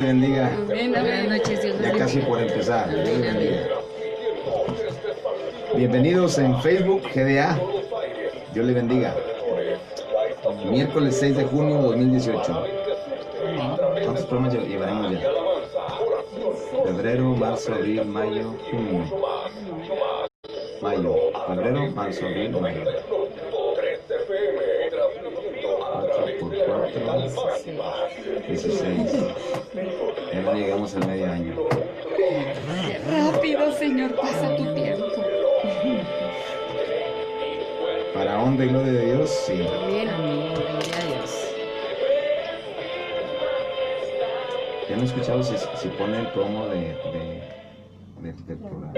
Bendiga. Amén, buenas noches, Dios Ya casi por empezar. Dios les bendiga. Bienvenidos en Facebook GDA. Dios les bendiga. Miércoles 6 de junio de 2018. ¿Cuántos programas llevaremos ya? Febrero, marzo, abril, mayo, junio. Mayo, febrero, marzo, abril, mayo. 4 por 4, 16. Ya no llegamos al medio año. Rápido, Señor, pasa tu tiempo. Para honra y gloria de Dios, sí. Amén, amén, gloria a Dios. Ya no he escuchado si pone el promo del programa.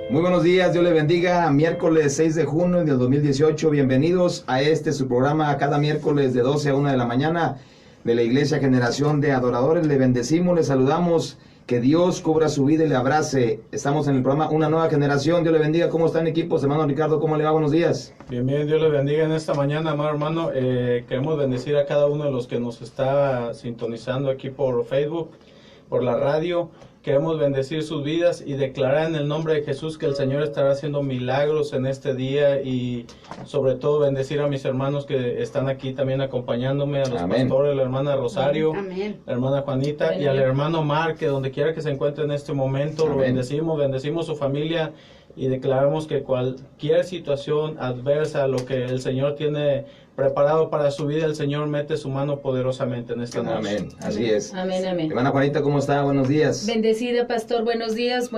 Muy buenos días, Dios le bendiga. Miércoles 6 de junio del 2018. Bienvenidos a su programa cada miércoles de 12 a 1 de la mañana de la Iglesia Generación de Adoradores. Le bendecimos, le saludamos. Que Dios cubra su vida y le abrace. Estamos en el programa Una Nueva Generación. Dios le bendiga. ¿Cómo están, equipos? Hermano Ricardo, ¿cómo le va? Buenos días. Bien, Dios le bendiga en esta mañana, amado hermano. Queremos bendecir a cada uno de los que nos está sintonizando aquí por Facebook, por la radio. Queremos bendecir sus vidas y declarar en el nombre de Jesús que el Señor estará haciendo milagros en este día, y sobre todo bendecir a mis hermanos que están aquí también acompañándome, a los pastores, la hermana Rosario, la hermana Juanita y al hermano Mar, que donde quiera que se encuentre en este momento, lo bendecimos su familia, y declaramos que cualquier situación adversa, lo que el Señor tiene preparado para su vida, el Señor mete su mano poderosamente en esta noche. Amén, así es. Amén, amén. Hermana Juanita, ¿cómo está? Buenos días. Bendecida, pastor, buenos días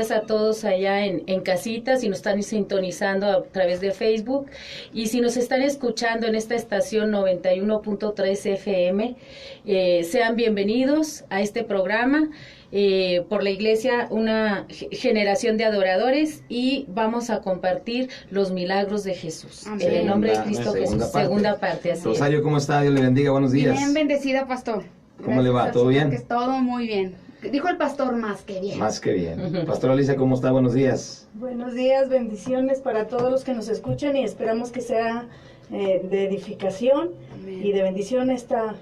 a todos allá en casita, si nos están sintonizando a través de Facebook, y si nos están escuchando en esta estación 91.3 FM, sean bienvenidos a este programa. Por la iglesia, una generación de adoradores, y vamos a compartir los milagros de Jesús. En el nombre de Cristo Jesús. Segunda parte. Así Rosario, ¿cómo está? Dios le bendiga, buenos días. Bien, bendecida, pastor. ¿Cómo le va? ¿Todo bien? Que todo muy bien. Dijo el pastor, más que bien. Más que bien. Pastor Alicia, ¿cómo está? Buenos días. Buenos días, bendiciones para todos los que nos escuchan, y esperamos que sea de edificación y de bendición esta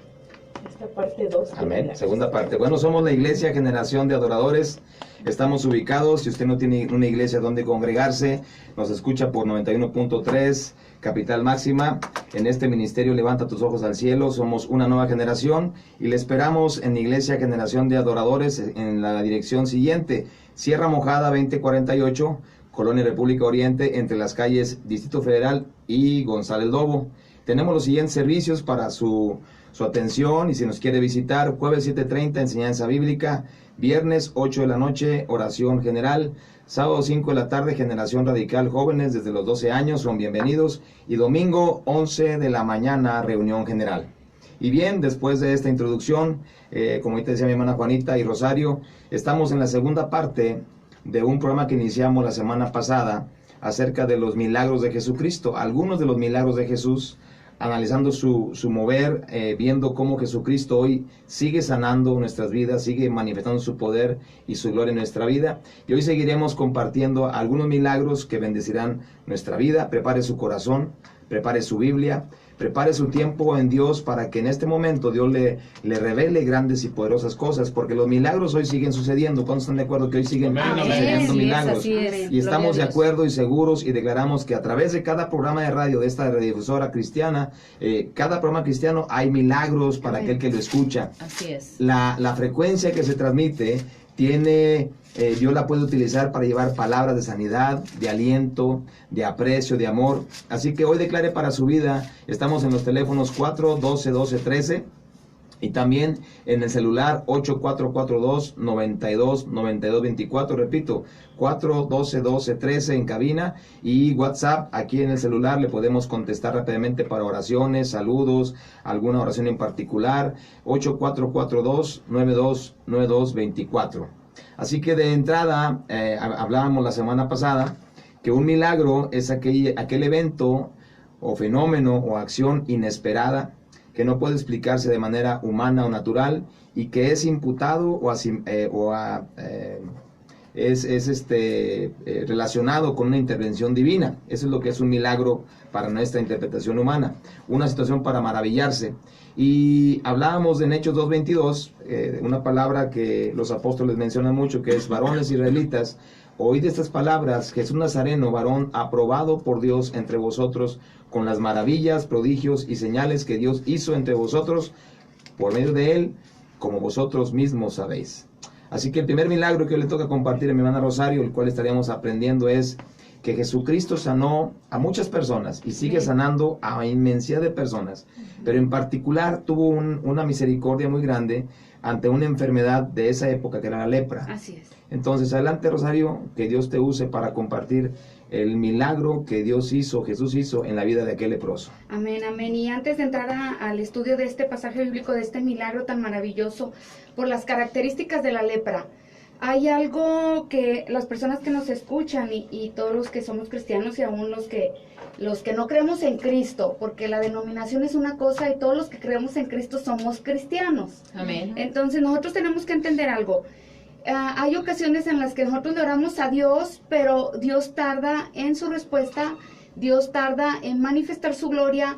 parte 2. Amén. Segunda parte. Bueno, somos la Iglesia Generación de Adoradores. Estamos ubicados, si usted no tiene una iglesia donde congregarse, nos escucha por 91.3, Capital Máxima. En este ministerio Levanta tus ojos al cielo. Somos una nueva generación y le esperamos en Iglesia Generación de Adoradores en la dirección siguiente: Sierra Mojada 2048, Colonia República Oriente, entre las calles Distrito Federal y González Lobo. Tenemos los siguientes servicios para su atención, y si nos quiere visitar: jueves 7:30, enseñanza bíblica; viernes 8 de la noche, oración general; sábado 5 de la tarde, generación radical, jóvenes desde los 12 años son bienvenidos; y domingo 11 de la mañana, reunión general. Y bien, después de esta introducción, como ahorita decía mi hermana Juanita y Rosario, estamos en la segunda parte de un programa que iniciamos la semana pasada acerca de los milagros de Jesucristo, algunos de los milagros de Jesús, analizando su mover, viendo cómo Jesucristo hoy sigue sanando nuestras vidas, sigue manifestando su poder y su gloria en nuestra vida. Y hoy seguiremos compartiendo algunos milagros que bendecirán nuestra vida. Prepare su corazón, prepare su Biblia, prepare su tiempo en Dios, para que en este momento Dios le revele grandes y poderosas cosas, porque los milagros hoy siguen sucediendo. ¿Cuántos están de acuerdo que hoy siguen sucediendo milagros? Así es. Y estamos de acuerdo y seguros, y declaramos que a través de cada programa de radio de esta radiodifusora cristiana, cada programa cristiano, hay milagros para aquel que lo escucha. Así es. La frecuencia que se transmite tiene, Dios la puede utilizar para llevar palabras de sanidad, de aliento, de aprecio, de amor. Así que hoy declare para su vida. Estamos en los teléfonos 412-1213 y también en el celular 8442-929224. Repito, 412-1213 en cabina, y WhatsApp aquí en el celular. Le podemos contestar rápidamente para oraciones, saludos, alguna oración en particular. 8442-929224. Así que de entrada, hablábamos la semana pasada que un milagro es aquel evento o fenómeno o acción inesperada que no puede explicarse de manera humana o natural, y que es imputado relacionado con una intervención divina. Eso es lo que es un milagro para nuestra interpretación humana, una situación para maravillarse. Y hablábamos en Hechos 2:22, una palabra que los apóstoles mencionan mucho, que es: varones israelitas, oíd estas palabras, Jesús Nazareno, varón aprobado por Dios entre vosotros, con las maravillas, prodigios y señales que Dios hizo entre vosotros por medio de él, como vosotros mismos sabéis. Así que el primer milagro que le toca compartir a mi hermana Rosario, el cual estaríamos aprendiendo, es que Jesucristo sanó a muchas personas y sigue sanando a inmensidad de personas, pero en particular tuvo una misericordia muy grande ante una enfermedad de esa época que era la lepra. Así es. Entonces, adelante, Rosario, que Dios te use para compartir el milagro que Dios hizo, Jesús hizo en la vida de aquel leproso. Amén, amén. Y antes de entrar al estudio de este pasaje bíblico, de este milagro tan maravilloso, por las características de la lepra, hay algo que las personas que nos escuchan y todos los que somos cristianos y aún los que no creemos en Cristo, porque la denominación es una cosa y todos los que creemos en Cristo somos cristianos. Amén. Entonces nosotros tenemos que entender algo. Hay ocasiones en las que nosotros le oramos a Dios, pero Dios tarda en su respuesta, Dios tarda en manifestar su gloria,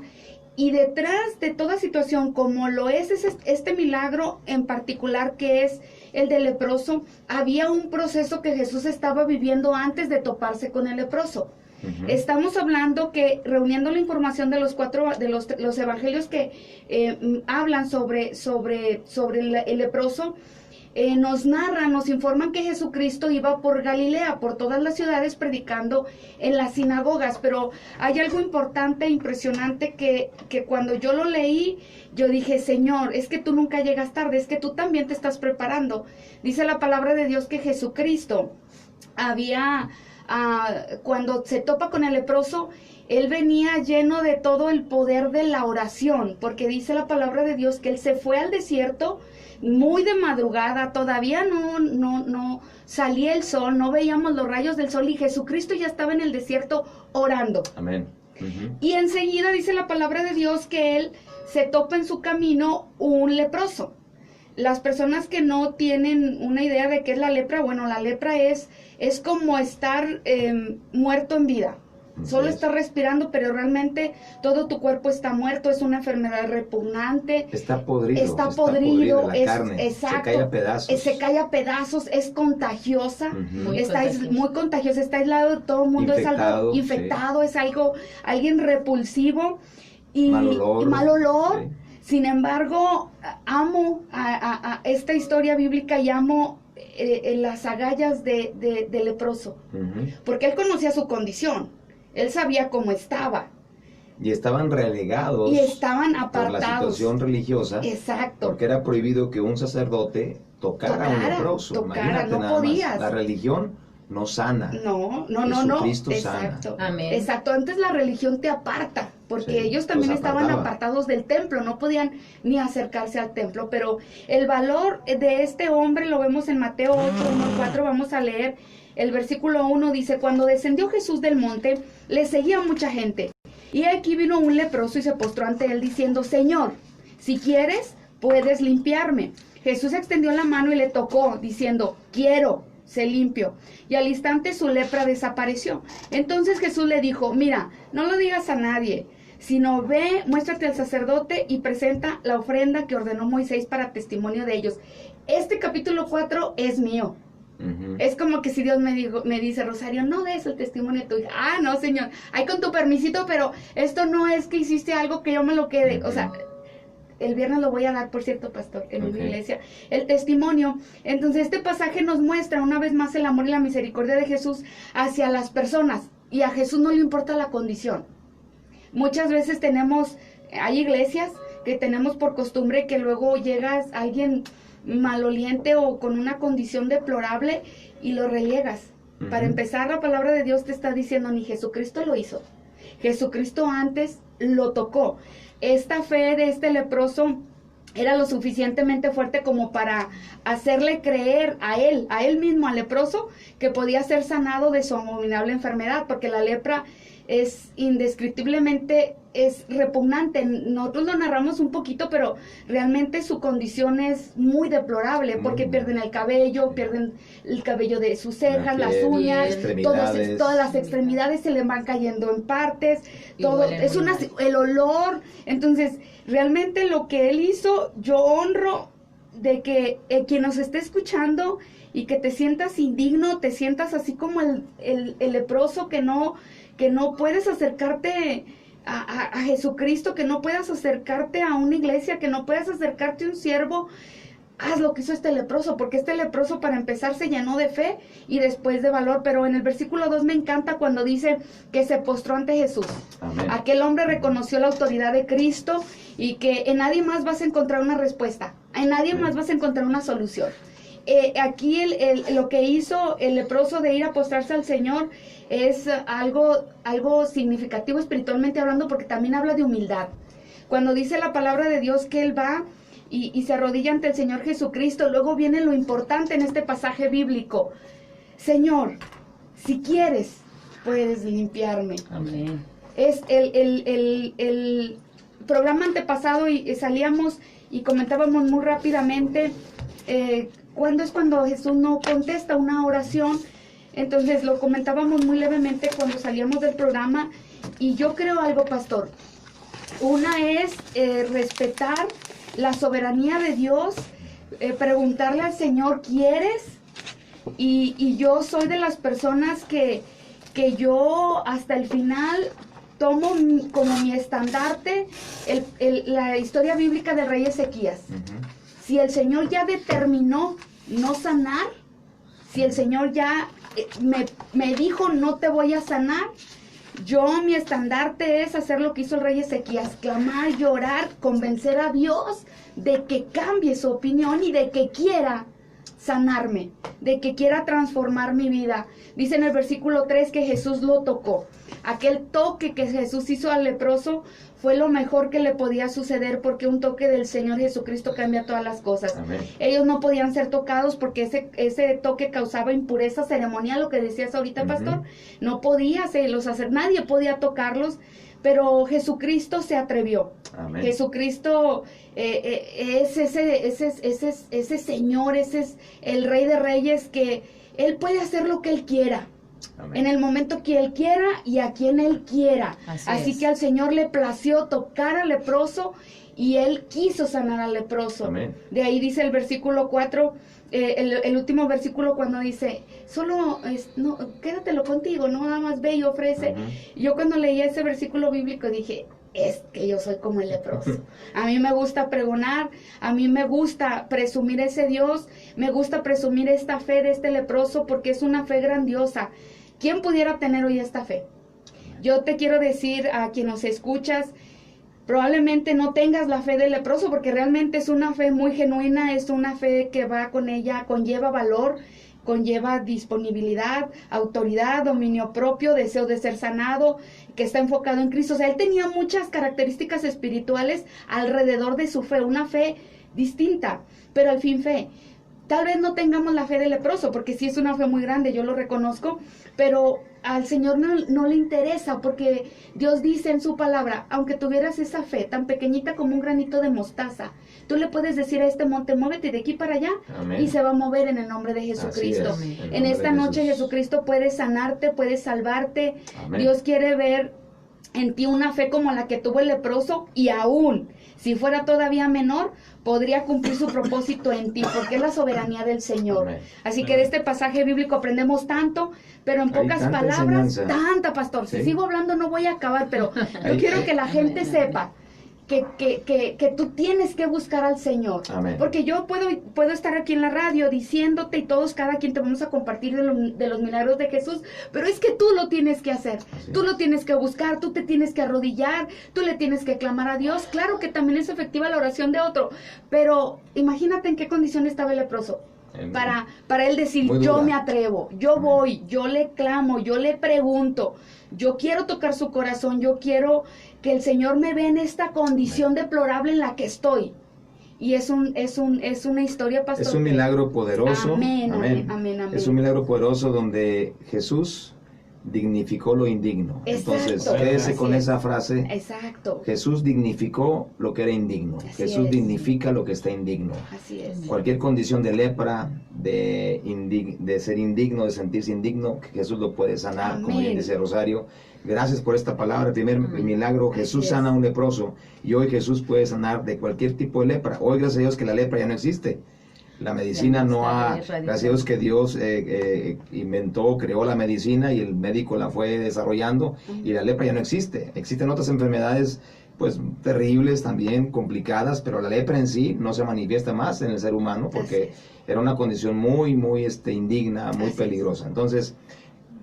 y detrás de toda situación, como lo es este milagro en particular, que es el del leproso, había un proceso que Jesús estaba viviendo antes de toparse con el leproso. Uh-huh. Estamos hablando que, reuniendo la información de los evangelios que hablan sobre el leproso, nos narran, nos informan que Jesucristo iba por Galilea, por todas las ciudades, predicando en las sinagogas. Pero hay algo importante, impresionante, que cuando yo lo leí, yo dije: Señor, es que tú nunca llegas tarde, es que tú también te estás preparando. Dice la palabra de Dios que Jesucristo cuando se topa con el leproso, él venía lleno de todo el poder de la oración, porque dice la palabra de Dios que él se fue al desierto muy de madrugada, todavía no salía el sol, no veíamos los rayos del sol, y Jesucristo ya estaba en el desierto orando. Amén. Uh-huh. Y enseguida dice la palabra de Dios que él se topa en su camino un leproso. Las personas que no tienen una idea de qué es la lepra, bueno, la lepra es como estar muerto en vida. Solo estás respirando, pero realmente todo tu cuerpo está muerto. Es una enfermedad repugnante. Está podrido. Está podrido. La carne. Exacto. Se cae a pedazos. Se cae a pedazos. Es contagiosa. Uh-huh. Muy contagiosa. Está aislado de todo el mundo. Infectado, es algo infectado. Sí. Es alguien repulsivo. Y mal olor. Sí. Sin embargo, amo a esta historia bíblica y amo las agallas de leproso. Uh-huh. Porque él conocía su condición. Él sabía cómo estaba. Y estaban relegados. Y estaban apartados. Por la situación religiosa. Exacto. Porque era prohibido que un sacerdote tocara a un leproso. No podías. La religión no sana. No. Jesucristo Exacto. sana. Amén. Exacto. Antes la religión te aparta. Porque sí, ellos también estaban apartados del templo. No podían ni acercarse al templo. Pero el valor de este hombre lo vemos en Mateo 8, 1-4. Vamos a leer. El versículo 1 dice: cuando descendió Jesús del monte, le seguía mucha gente. Y aquí vino un leproso y se postró ante él diciendo: Señor, si quieres, puedes limpiarme. Jesús extendió la mano y le tocó, diciendo: quiero, sé limpio. Y al instante su lepra desapareció. Entonces Jesús le dijo: mira, no lo digas a nadie, sino ve, muéstrate al sacerdote y presenta la ofrenda que ordenó Moisés para testimonio de ellos. Este capítulo 4 es mío. Uh-huh. Es como que si Dios me dice: Rosario, no des el testimonio de tu hija. Ah, no, Señor, ahí con tu permisito, pero esto no es que hiciste algo que yo me lo quede. Uh-huh. O sea, el viernes lo voy a dar, por cierto, pastor, en mi iglesia, el testimonio. Entonces este pasaje nos muestra una vez más el amor y la misericordia de Jesús hacia las personas, y a Jesús no le importa la condición. Muchas veces hay iglesias que tenemos por costumbre que luego llega alguien maloliente o con una condición deplorable y lo reliegas. Uh-huh. Para empezar, la palabra de Dios te está diciendo: ni Jesucristo lo hizo. Jesucristo antes lo tocó. Esta fe de este leproso era lo suficientemente fuerte como para hacerle creer a él mismo, al leproso, que podía ser sanado de su abominable enfermedad, porque la lepra indescriptiblemente, es repugnante. Nosotros lo narramos un poquito, pero realmente su condición es muy deplorable, porque pierden el cabello de sus cejas, las uñas, todas las extremidades se le van cayendo en partes, todo, el olor. Entonces, realmente lo que él hizo, yo honro de que quien nos esté escuchando y que te sientas indigno, te sientas así como el leproso, que no puedes acercarte a Jesucristo, que no puedas acercarte a una iglesia, que no puedas acercarte a un siervo. Haz lo que hizo este leproso, porque este leproso, para empezar, se llenó de fe y después de valor. Pero en el versículo 2 me encanta cuando dice que se postró ante Jesús. Amén. Aquel hombre reconoció la autoridad de Cristo y que en nadie más vas a encontrar una respuesta, en nadie más vas a encontrar una solución. Aquí lo que hizo el leproso de ir a postrarse al Señor es algo significativo espiritualmente hablando, porque también habla de humildad. Cuando dice la palabra de Dios que él va y se arrodilla ante el Señor Jesucristo, luego viene lo importante en este pasaje bíblico. Señor, si quieres, puedes limpiarme. Amén. Es el programa antepasado y salíamos y comentábamos muy rápidamente cuando Jesús no contesta una oración. Entonces lo comentábamos muy levemente cuando salíamos del programa, y yo creo algo, pastor. Una es respetar la soberanía de Dios, preguntarle al Señor, ¿quieres? Y yo soy de las personas que yo hasta el final tomo como mi estandarte la historia bíblica del rey Ezequías. Si el Señor ya determinó no sanar, si el Señor ya me dijo no te voy a sanar, mi estandarte es hacer lo que hizo el rey Ezequías: clamar, llorar, convencer a Dios de que cambie su opinión y de que quiera sanarme, de que quiera transformar mi vida. Dice en el versículo 3 que Jesús lo tocó. Aquel toque que Jesús hizo al leproso fue lo mejor que le podía suceder, porque un toque del Señor Jesucristo cambia todas las cosas. Amén. Ellos no podían ser tocados porque ese toque causaba impureza ceremonial, lo que decías ahorita, pastor. No podía hacer, nadie podía tocarlos, pero Jesucristo se atrevió. Amén. Jesucristo es ese Señor, ese es el Rey de Reyes, que Él puede hacer lo que Él quiera. Amén. En el momento que Él quiera y a quien Él quiera. Así que al Señor le plació tocar al leproso y Él quiso sanar al leproso. Amén. De ahí dice el versículo 4, el último versículo, cuando dice, quédatelo contigo, no nada más ve y ofrece. Yo cuando leía ese versículo bíblico dije, es que yo soy como el leproso. A mí me gusta pregonar, a mí me gusta presumir ese Dios, me gusta presumir esta fe de este leproso, porque es una fe grandiosa. ¿Quién pudiera tener hoy esta fe? Yo te quiero decir a quien nos escuchas, probablemente no tengas la fe del leproso, porque realmente es una fe muy genuina, es una fe que va con ella, conlleva valor, conlleva disponibilidad, autoridad, dominio propio, deseo de ser sanado, que está enfocado en Cristo. O sea, él tenía muchas características espirituales alrededor de su fe, una fe distinta, pero al fin fe. Tal vez no tengamos la fe del leproso, porque sí es una fe muy grande, yo lo reconozco, pero al Señor no le interesa, porque Dios dice en su palabra, aunque tuvieras esa fe tan pequeñita como un granito de mostaza, tú le puedes decir a este monte, muévete de aquí para allá. Amén. Y se va a mover en el nombre de Jesucristo. En esta noche Jesucristo puede sanarte, puede salvarte. Amén. Dios quiere ver en ti una fe como la que tuvo el leproso, y aún si fuera todavía menor, podría cumplir su propósito en ti, porque es la soberanía del Señor. Amén. Así que de este pasaje bíblico aprendemos tanto, pero en pocas palabras, tanta, pastor. ¿Sí? Si sigo hablando no voy a acabar, pero yo quiero que la gente sepa que tú tienes que buscar al Señor. Amén. Porque yo puedo estar aquí en la radio diciéndote, y todos, cada quien te vamos a compartir de los milagros de Jesús, pero es que tú lo tienes que hacer. Así tú lo tienes que buscar, tú te tienes que arrodillar, tú le tienes que clamar a Dios. Claro que también es efectiva la oración de otro, pero imagínate en qué condición estaba el leproso. Para él decir, yo me atrevo, yo voy, yo le clamo, yo le pregunto, yo quiero tocar su corazón, yo quiero que el Señor me vea en esta condición deplorable en la que estoy. Y es una historia, pastor. Es un milagro poderoso. Amén, amén, amén, amén. Es un milagro poderoso donde Jesús dignificó lo indigno. Entonces, Exacto. quédese Así con es. esa frase. Exacto. Jesús dignificó lo que era indigno. Así Jesús es. dignifica lo que está indigno. Así es. Cualquier condición de lepra, de ser indigno, de sentirse indigno, que Jesús lo puede sanar, como bien Amén. dice Rosario. Gracias por esta palabra. El primer milagro, Así Jesús es. sana a un leproso. Y hoy Jesús puede sanar de cualquier tipo de lepra. Hoy, gracias a Dios, que la lepra ya no existe. La medicina Ya no no está ha, erradicada. gracias a Dios que Dios inventó, creó la medicina y el médico la fue desarrollando y la lepra ya no existe. Existen otras enfermedades pues terribles también, complicadas, pero la lepra en sí no se manifiesta más en el ser humano Así porque es. era una condición muy indigna, muy Así es. peligrosa. Entonces,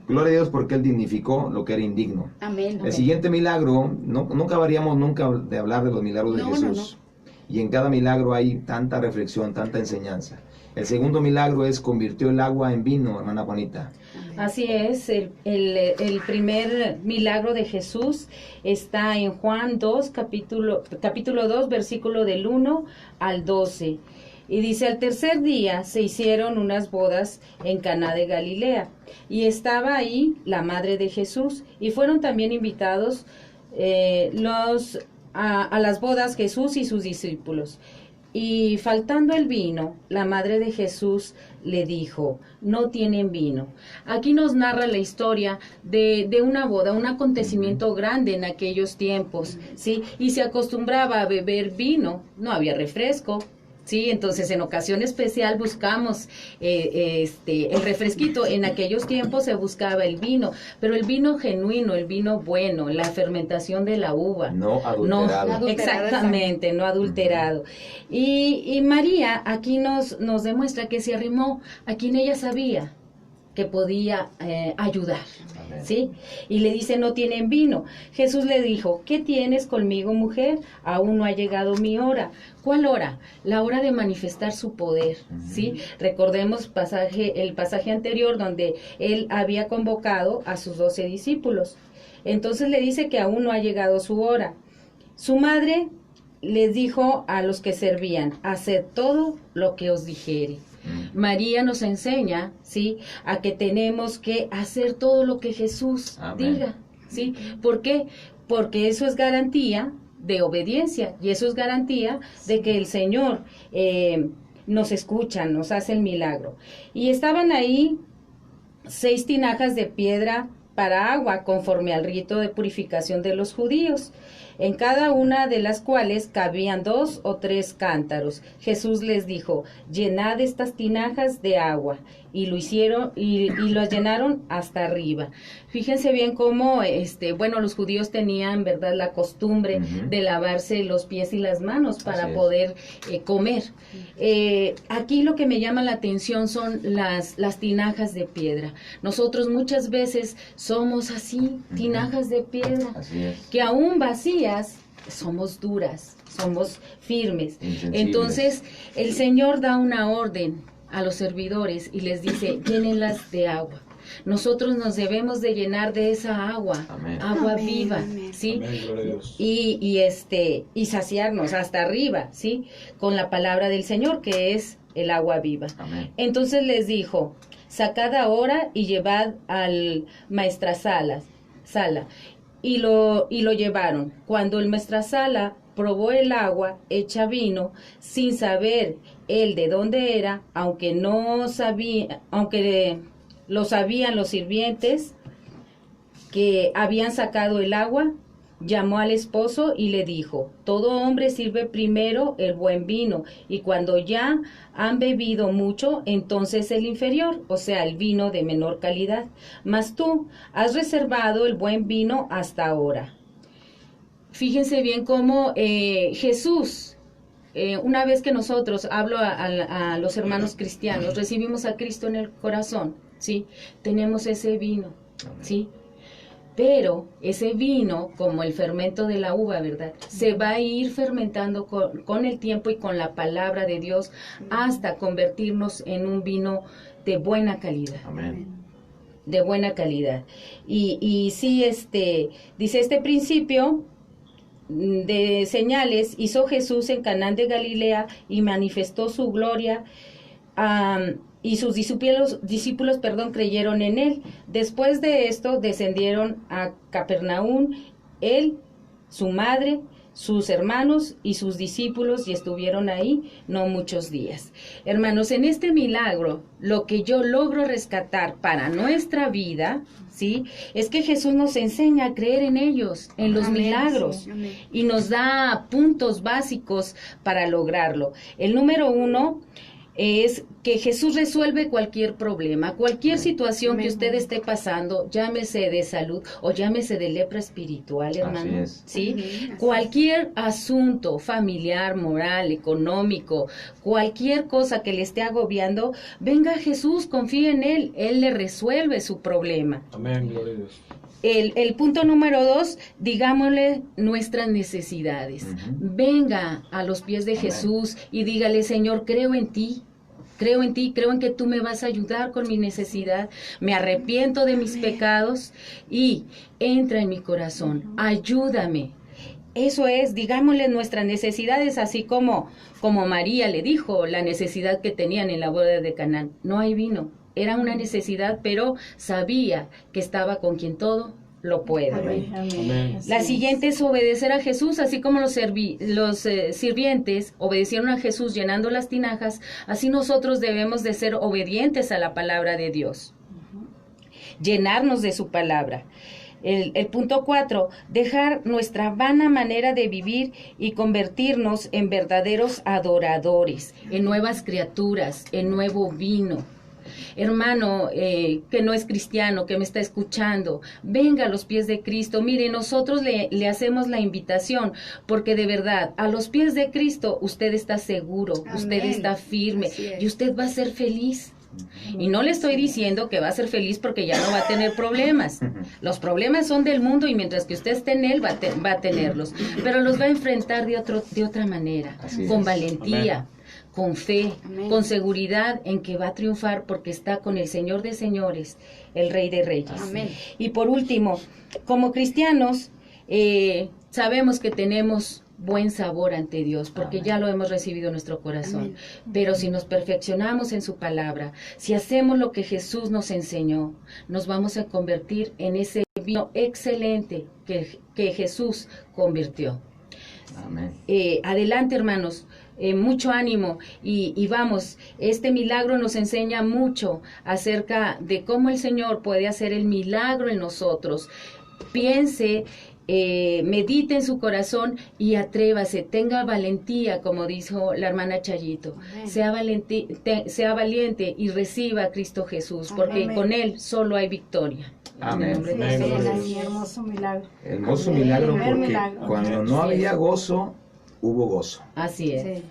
gloria a Dios porque Él dignificó lo que era indigno. Amén. El siguiente milagro, no acabaríamos nunca de hablar de los milagros de No, Jesús. Y en cada milagro hay tanta reflexión, tanta enseñanza. El segundo milagro es convirtió el agua en vino, hermana Juanita. Así es, el primer milagro de Jesús está en Juan 2, capítulo 2, versículo del 1 al 12. Y dice, al tercer día se hicieron unas bodas en Caná de Galilea, y estaba ahí la madre de Jesús, y fueron también invitados a las bodas Jesús y sus discípulos. Y faltando el vino, la madre de Jesús le dijo, no tienen vino. Aquí nos narra la historia de una boda, un acontecimiento grande en aquellos tiempos, ¿sí? Y se acostumbraba a beber vino, no había refresco, ¿sí? Entonces en ocasión especial buscamos el refresquito. En aquellos tiempos se buscaba el vino, pero el vino genuino, el vino bueno, la fermentación de la uva. No adulterado. adulterado. Exactamente, no adulterado. Y María aquí nos demuestra que se arrimó a quien ella sabía que podía ayudar, Amén. ¿sí? Y le dice, no tienen vino. Jesús le dijo, ¿qué tienes conmigo, mujer? Aún no ha llegado mi hora. ¿Cuál hora? La hora de manifestar su poder, ¿sí? Recordemos el pasaje anterior donde él había convocado a sus 12 discípulos. Entonces le dice que aún no ha llegado su hora. Su madre les dijo a los que servían, haced todo lo que os dijere. María nos enseña, ¿sí?, a que tenemos que hacer todo lo que Jesús Amén. diga, ¿sí? ¿Por qué? Porque eso es garantía de obediencia y eso es garantía de que el Señor nos escucha, nos hace el milagro. Y estaban ahí 6 tinajas de piedra para agua, conforme al rito de purificación de los judíos, en cada una de las cuales cabían 2 o 3 cántaros. Jesús les dijo, llenad estas tinajas de agua, y lo hicieron, y lo llenaron hasta arriba. Fíjense bien cómo, los judíos tenían, ¿verdad?, la costumbre de lavarse los pies y las manos para Así es. poder comer. Aquí lo que me llama la atención son las tinajas de piedra. Nosotros muchas veces somos así, tinajas de piedra, Así es. que aún vacías, somos duras, somos firmes. Insensibles. Entonces, el Señor da una orden a los servidores y les dice, llénenlas de agua. Nosotros nos debemos de llenar de esa agua, Amén. agua Amén, viva, amén. ¿sí? Amén, gloria a Dios. Y saciarnos hasta arriba, ¿sí? Con la palabra del Señor, que es el agua viva. Amén. Entonces les dijo, sacad ahora y llevad al maestrasala, y lo llevaron. Cuando el maestrasala probó el agua hecha vino, sin saber él de dónde era, aunque lo sabían los sirvientes que habían sacado el agua, llamó al esposo y le dijo, todo hombre sirve primero el buen vino, y cuando ya han bebido mucho, entonces el inferior, o sea, el vino de menor calidad. Mas tú has reservado el buen vino hasta ahora. Fíjense bien cómo Jesús, una vez que nosotros, hablo a los hermanos cristianos, recibimos a Cristo en el corazón, ¿sí? Tenemos ese vino, ¿sí? Pero ese vino, como el fermento de la uva, ¿verdad?, se va a ir fermentando con el tiempo y con la palabra de Dios hasta convertirnos en un vino de buena calidad. Amén. De buena calidad. Y sí, dice este principio de señales hizo Jesús en Caná de Galilea y manifestó su gloria, y sus discípulos, creyeron en él. Después de esto descendieron a Capernaum, él, su madre, sus hermanos y sus discípulos, y estuvieron ahí no muchos días. Hermanos, en este milagro, lo que yo logro rescatar para nuestra vida, ¿sí?, es que Jesús nos enseña a creer en ellos, en los milagros, sí, amén. y nos da puntos básicos para lograrlo. El número 1 es que Jesús resuelve cualquier problema, cualquier situación que usted esté pasando, llámese de salud o llámese de lepra espiritual, hermano. Así es. ¿Sí? Así es. Cualquier asunto familiar, moral, económico, cualquier cosa que le esté agobiando, venga a Jesús, confíe en Él le resuelve su problema. Amén, gloria a Dios. El punto número 2, digámosle nuestras necesidades. Ujú. Venga a los pies de Amén. Jesús y dígale, Señor, creo en ti, creo en que tú me vas a ayudar con mi necesidad, me arrepiento de mis pecados y entra en mi corazón, ayúdame. Eso es, digámosle nuestras necesidades, así como María le dijo la necesidad que tenían en la boda de Canaán. No hay vino. Era una necesidad, pero sabía que estaba con quien todo lo puede. Amén, Amén. Así La es. siguiente es obedecer a Jesús, así como los sirvientes obedecieron a Jesús llenando las tinajas, así nosotros debemos de ser obedientes a la palabra de Dios. Llenarnos de su palabra. El punto 4, dejar nuestra vana manera de vivir y convertirnos en verdaderos adoradores, en nuevas criaturas, en nuevo vino. Hermano que no es cristiano, que me está escuchando, venga a los pies de Cristo. Mire, nosotros le hacemos la invitación, porque de verdad, a los pies de Cristo usted está seguro, Amén. usted está firme Así es. y usted va a ser feliz. Y no le estoy diciendo que va a ser feliz porque ya no va a tener problemas. Los problemas son del mundo y mientras que usted esté en él va a tenerlos. Pero los va a enfrentar de otra manera, Así con es. valentía, Amén. con fe, Amén. con seguridad en que va a triunfar porque está con el Señor de señores, el Rey de reyes. Amén. Y por último, como cristianos, sabemos que tenemos buen sabor ante Dios, porque Amén. ya lo hemos recibido en nuestro corazón. Amén. Pero si nos perfeccionamos en su palabra, si hacemos lo que Jesús nos enseñó, nos vamos a convertir en ese vino excelente que Jesús convirtió. Amén. Adelante, hermanos, mucho ánimo y vamos, este milagro nos enseña mucho acerca de cómo el Señor puede hacer el milagro en nosotros. Piense, medite en su corazón y atrévase, tenga valentía, como dijo la hermana Chayito. Amén. Sea valiente y reciba a Cristo Jesús, porque Amén. con Él solo hay victoria. Amén. En el nombre Sí, de Amén, sí, gloria a así, Dios. hermoso milagro. Hermoso Amén. milagro, Primer porque milagro. cuando Amén. no Sí. había gozo, hubo gozo. Así es. Sí.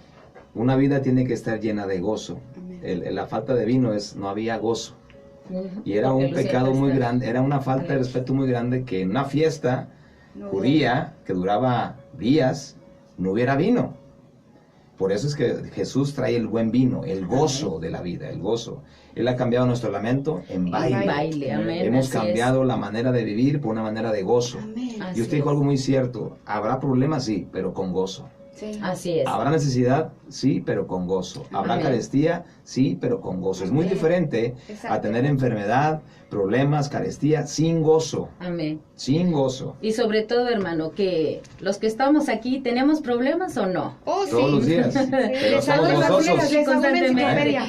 Una vida tiene que estar llena de gozo. Amén. La falta de vino no había gozo. Ujú. Y era Porque un lo pecado siempre muy está. grande, era una falta de respeto muy grande que en una fiesta No, judía que duraba días no hubiera vino. Por eso es que Jesús trae el buen vino, el gozo de la vida, el gozo. Él ha cambiado nuestro lamento en baile. Baile, amén. Hemos así es. cambiado la manera de vivir por una manera de gozo. Amén. Así Y usted dijo es. algo muy cierto, habrá problemas, sí, pero con gozo. Sí. Así es. Habrá necesidad, sí, pero con gozo. Habrá Amén. carestía, sí, pero con gozo. Es muy Amén. diferente a Exacto. tener enfermedad, problemas, carestía, sin gozo. Amén. Sin gozo. Y sobre todo, hermano, que los que estamos aquí, ¿tenemos problemas o no? Oh, sí. Todos los días. Pero Les somos hago gozosos. les hago una Constantemente. enciclopedia.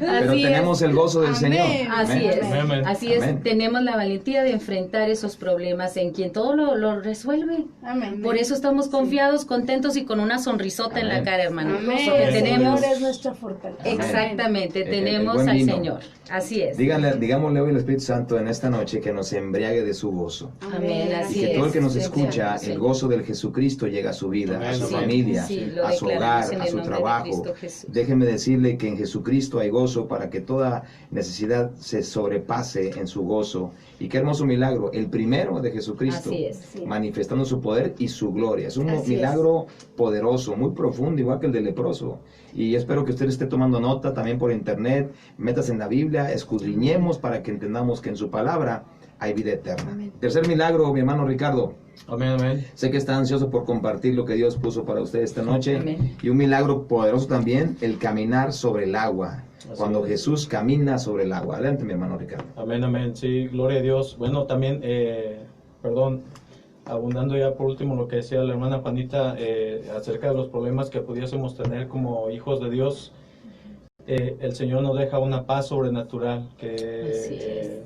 Pero Así tenemos el gozo del Amén. Señor. Así Amén. es, Amén. así es. Amén. Tenemos la valentía de enfrentar esos problemas en quien todo lo resuelve. Amén. Por eso estamos confiados, contentos y con una sonrisota en la Amén. cara, hermano. Amén. Porque Amén. tenemos, El Señor es nuestra fortaleza. Amén. exactamente, El tenemos buen al vino. Señor. Así es. Digámosle hoy al Espíritu Santo en esta noche que nos embriague de su gozo. Amén, Y así que es. todo el que nos Sí, escucha, sí. el gozo del Jesucristo llega a su vida, Amén, a su amén. familia, Sí, lo a su declaramos hogar, en a el su nombre de trabajo. Cristo Jesús. Déjeme decirle que en Jesucristo hay gozo para que toda necesidad se sobrepase en su gozo. Y qué hermoso milagro, el primero de Jesucristo, Así es. Sí. manifestando su poder y su gloria. Es un Así milagro poderoso, muy profundo, igual que el del leproso. Y espero que usted esté tomando nota también por internet, metas en la Biblia, escudriñemos para que entendamos que en su palabra hay vida eterna. Amén. Tercer milagro, mi hermano Ricardo. Amén, amén. Sé que está ansioso por compartir lo que Dios puso para usted esta noche. Amén. Y un milagro poderoso también, el caminar sobre el agua. Así Cuando es. Jesús camina sobre el agua. Adelante, mi hermano Ricardo. Amén, amén. Sí, gloria a Dios. Bueno, también, abundando ya por último lo que decía la hermana Juanita acerca de los problemas que pudiésemos tener como hijos de Dios. El Señor nos deja una paz sobrenatural que Así es.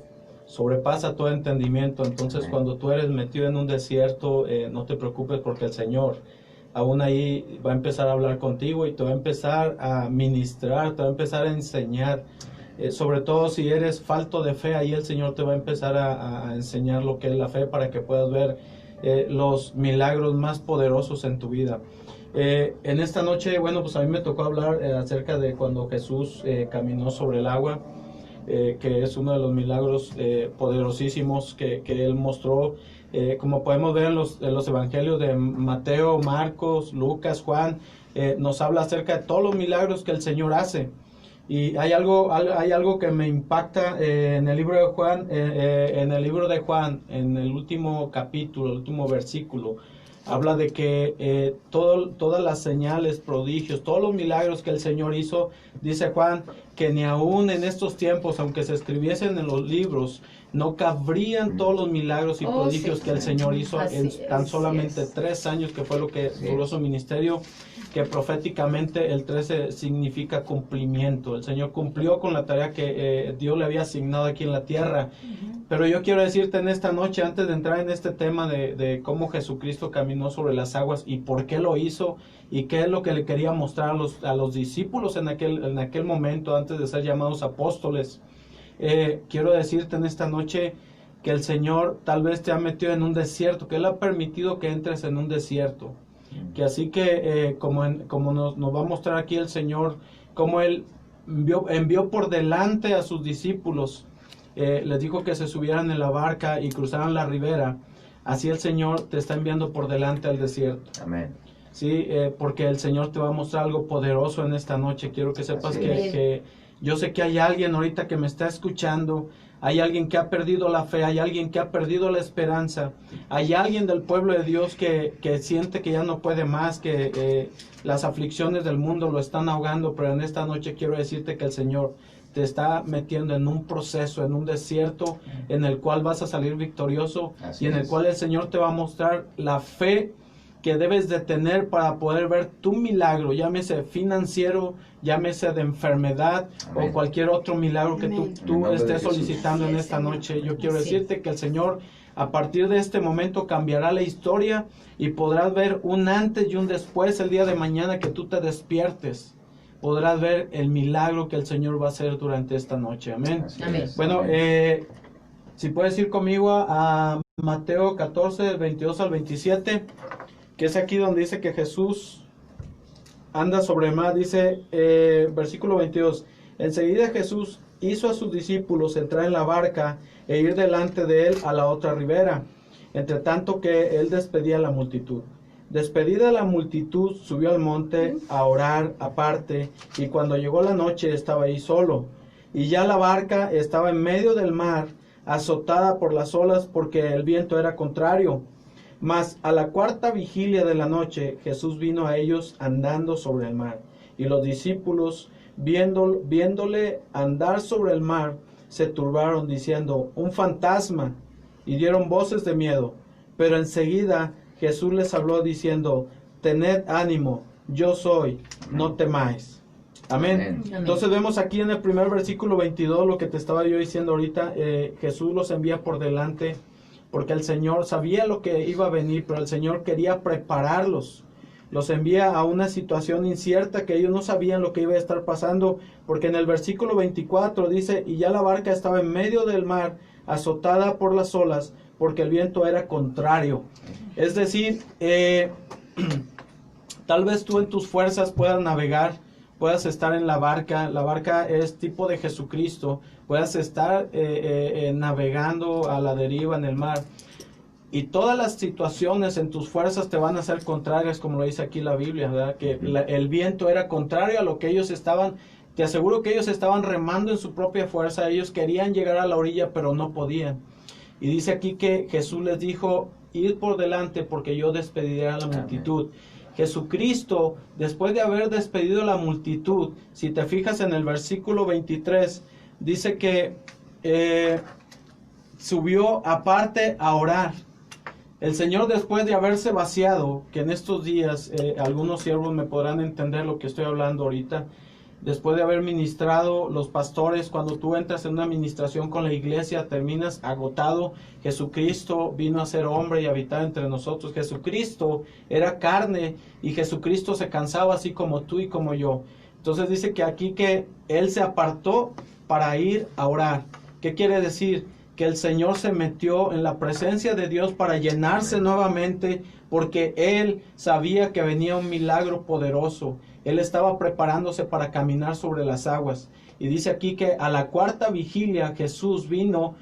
sobrepasa todo entendimiento. Entonces, Amén. cuando tú eres metido en un desierto, no te preocupes, porque el Señor aún ahí va a empezar a hablar contigo y te va a empezar a ministrar, te va a empezar a enseñar. Sobre todo si eres falto de fe, ahí el Señor te va a empezar a enseñar lo que es la fe, para que puedas ver los milagros más poderosos en tu vida. En esta noche, bueno, pues a mí me tocó hablar acerca de cuando Jesús caminó sobre el agua, que es uno de los milagros poderosísimos que Él mostró. Como podemos ver en los evangelios de Mateo, Marcos, Lucas, Juan, nos habla acerca de todos los milagros que el Señor hace. Y hay algo que me impacta en el libro de Juan, en el último capítulo, el último versículo. Habla de que todas las señales, prodigios, todos los milagros que el Señor hizo, dice Juan, que ni aún en estos tiempos, aunque se escribiesen en los libros, no cabrían todos los milagros y prodigios sí, que el Señor hizo así en tan es, solamente es. 3 años, que fue lo que Sí. duró su ministerio, que proféticamente el 13 significa cumplimiento. El Señor cumplió con la tarea que Dios le había asignado aquí en la tierra. Pero yo quiero decirte en esta noche, antes de entrar en este tema de cómo Jesucristo caminó sobre las aguas y por qué lo hizo y qué es lo que le quería mostrar a los discípulos en aquel momento, antes de ser llamados apóstoles, quiero decirte en esta noche que el Señor tal vez te ha metido en un desierto, que Él ha permitido que entres en un desierto. Que así que como nos va a mostrar aquí el Señor, como Él envió por delante a sus discípulos, les dijo que se subieran en la barca y cruzaran la ribera. Así el Señor te está enviando por delante al desierto. Amén. Sí, porque el Señor te va a mostrar algo poderoso en esta noche. Quiero que sepas Así es. que yo sé que hay alguien ahorita que me está escuchando, hay alguien que ha perdido la fe, hay alguien que ha perdido la esperanza, hay alguien del pueblo de Dios que siente que ya no puede más, que las aflicciones del mundo lo están ahogando, pero en esta noche quiero decirte que el Señor te está metiendo en un proceso, en un desierto en el cual vas a salir victorioso. Así y en el es. cual el Señor te va a mostrar la fe que debes de tener para poder ver tu milagro, llámese financiero, llámese de enfermedad, Amén. o cualquier otro milagro que Amén. En tú nombre de estés Jesús. solicitando en Sí, esta Señor. noche. Yo quiero Sí. decirte que el Señor a partir de este momento cambiará la historia y podrás ver un antes y un después el día de mañana que tú te despiertes. Podrás ver el milagro que el Señor va a hacer durante esta noche. Amén. Así Amén. es. Bueno, Amén. si puedes ir conmigo a Mateo 14, del 22 al 27, que es aquí donde dice que Jesús anda sobre el mar. Dice, versículo 22, enseguida Jesús hizo a sus discípulos entrar en la barca e ir delante de él a la otra ribera, entre tanto que él despedía a la multitud. Despedida la multitud, subió al monte a orar aparte, y cuando llegó la noche estaba ahí solo. Y ya la barca estaba en medio del mar, azotada por las olas, porque el viento era contrario. Mas a la cuarta vigilia de la noche, Jesús vino a ellos andando sobre el mar. Y los discípulos, viéndole andar sobre el mar, se turbaron, diciendo, un fantasma, y dieron voces de miedo. Pero enseguida Jesús les habló diciendo, tened ánimo, yo soy, no temáis. Amén. Amén. Entonces vemos aquí en el primer versículo 22 lo que te estaba yo diciendo ahorita. Jesús los envía por delante porque el Señor sabía lo que iba a venir, pero el Señor quería prepararlos. Los envía a una situación incierta que ellos no sabían lo que iba a estar pasando, porque en el versículo 24 dice, y ya la barca estaba en medio del mar, azotada por las olas, porque el viento era contrario. Es decir, tal vez tú en tus fuerzas puedas navegar, puedas estar en la barca es tipo de Jesucristo, puedas estar navegando a la deriva en el mar. Y todas las situaciones en tus fuerzas te van a ser contrarias, como lo dice aquí la Biblia, ¿verdad? Que el viento era contrario a lo que ellos estaban. Te aseguro que ellos estaban remando en su propia fuerza. Ellos querían llegar a la orilla, pero no podían. Y dice aquí que Jesús les dijo, id por delante porque yo despediré a la multitud. Jesucristo, después de haber despedido a la multitud, si te fijas en el versículo 23, dice que subió aparte a orar. El Señor, después de haberse vaciado, que en estos días algunos siervos me podrán entender lo que estoy hablando ahorita, después de haber ministrado, los pastores, cuando tú entras en una administración con la iglesia, terminas agotado. Jesucristo vino a ser hombre y habitar entre nosotros. Jesucristo era carne y Jesucristo se cansaba así como tú y como yo. Entonces dice que aquí que Él se apartó para ir a orar. ¿Qué quiere decir? Que el Señor se metió en la presencia de Dios para llenarse nuevamente, porque Él sabía que venía un milagro poderoso. Él estaba preparándose para caminar sobre las aguas. Y dice aquí que a la cuarta vigilia Jesús vino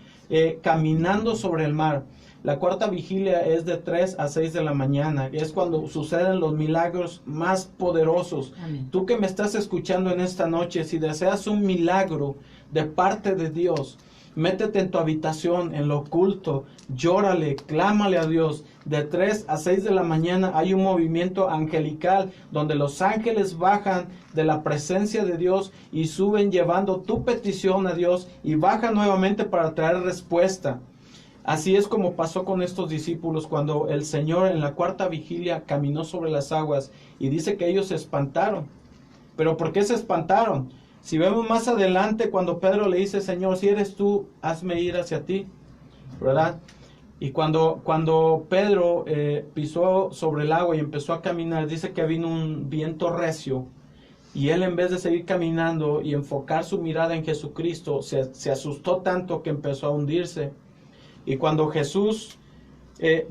caminando sobre el mar. La cuarta vigilia es de 3 a 6 de la mañana. Es cuando suceden los milagros más poderosos. Amén. Tú que me estás escuchando en esta noche, si deseas un milagro de parte de Dios, métete en tu habitación, en lo oculto, llórale, clámale a Dios. De 3 a 6 de la mañana hay un movimiento angelical donde los ángeles bajan de la presencia de Dios y suben llevando tu petición a Dios y bajan nuevamente para traer respuesta. Así es como pasó con estos discípulos cuando el Señor en la cuarta vigilia caminó sobre las aguas, y dice que ellos se espantaron. ¿Pero por qué se espantaron? Si vemos más adelante, cuando Pedro le dice, Señor, si eres tú, hazme ir hacia ti, ¿verdad? Y cuando Pedro pisó sobre el agua y empezó a caminar, dice que vino un viento recio, y él, en vez de seguir caminando y enfocar su mirada en Jesucristo, se asustó tanto que empezó a hundirse. Y cuando Jesús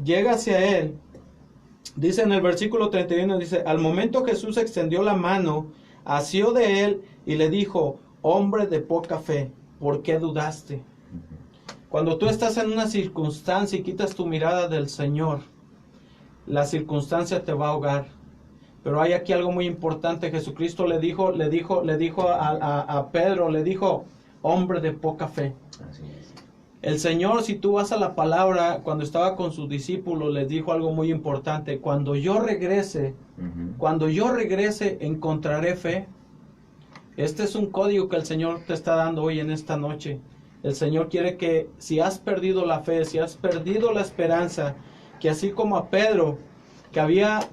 llega hacia él, dice en el versículo 31, dice, al momento Jesús extendió la mano, asió de él y le dijo, hombre de poca fe, ¿por qué dudaste? Cuando tú estás en una circunstancia y quitas tu mirada del Señor, la circunstancia te va a ahogar. Pero hay aquí algo muy importante. Jesucristo le dijo a Pedro, le dijo, hombre de poca fe. Así es. El Señor, si tú vas a la palabra, cuando estaba con sus discípulos, les dijo algo muy importante. Cuando yo regrese, encontraré fe. Este es un código que el Señor te está dando hoy en esta noche. El Señor quiere que, si has perdido la fe, si has perdido la esperanza, que así como a Pedro,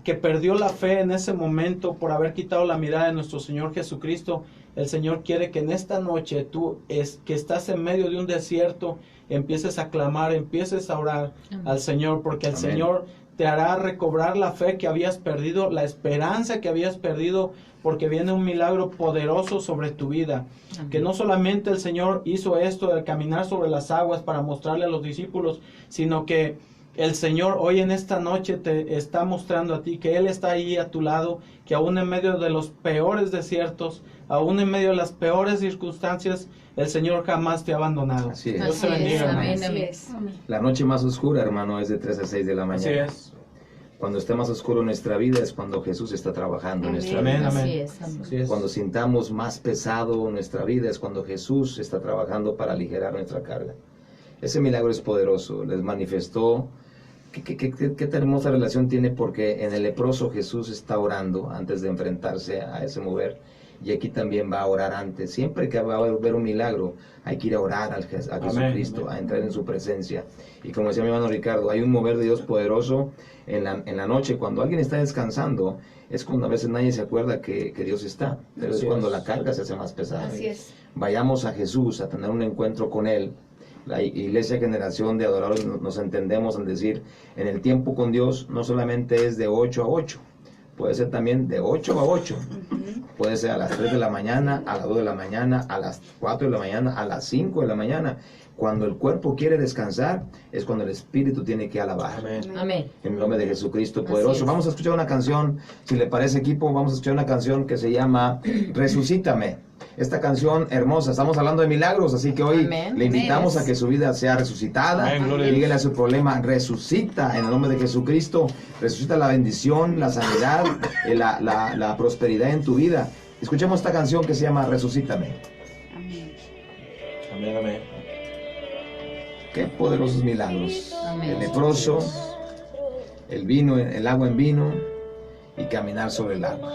que perdió la fe en ese momento por haber quitado la mirada de nuestro Señor Jesucristo, el Señor quiere que en esta noche tú, que estás en medio de un desierto, empieces a clamar, empieces a orar al Señor, porque el Señor te hará recobrar la fe que habías perdido, la esperanza que habías perdido, porque viene un milagro poderoso sobre tu vida. Amén. Que no solamente el Señor hizo esto de caminar sobre las aguas para mostrarle a los discípulos, sino que el Señor hoy en esta noche te está mostrando a ti que Él está ahí a tu lado, que aún en medio de los peores desiertos, aún en medio de las peores circunstancias, el Señor jamás te ha abandonado. Así es. Dios te bendiga, Amén, hermano. amén. La noche más oscura, hermano, es de 3 a 6 de la mañana. Así es. Cuando esté más oscuro nuestra vida es cuando Jesús está trabajando en nuestra Amén, vida. amén. Así es, amén. Así es. Cuando sintamos más pesado nuestra vida es cuando Jesús está trabajando para aligerar nuestra carga. Ese milagro es poderoso. Les manifestó qué hermosa relación tiene, porque en el leproso Jesús está orando antes de enfrentarse a ese mover. Y aquí también va a orar antes. Siempre que va a haber un milagro, hay que ir a orar a Jesucristo, amén. a entrar en su presencia. Y como decía mi hermano Ricardo, hay un mover de Dios poderoso en la noche. Cuando alguien está descansando, es cuando a veces nadie se acuerda que Dios está. Pero es Así cuando es. la carga se hace más pesada. Así es. Vayamos a Jesús a tener un encuentro con Él. La Iglesia Generación de Adoradores nos entendemos al decir, en el tiempo con Dios no solamente es de 8 a 8, puede ser también de 8 a 8. Puede ser a las 3 de la mañana, a las 2 de la mañana, a las 4 de la mañana, a las 5 de la mañana. Cuando el cuerpo quiere descansar, es cuando el espíritu tiene que alabar. Amén. Amén. En el nombre de Jesucristo Así poderoso. es. Vamos a escuchar una canción, si le parece, equipo, vamos a escuchar una canción que se llama Resucítame. Esta canción hermosa, estamos hablando de milagros, así que hoy Amén. le invitamos Amén. a que su vida sea resucitada. Amén, gloria a Dios. Dígale a su problema, resucita en el nombre de Jesucristo, resucita la bendición, la sanidad, la prosperidad en tu vida. Escuchemos esta canción que se llama Resucítame. Amén. Amén, amén. Qué poderosos milagros. Amén. El leproso el agua en vino y caminar sobre el agua.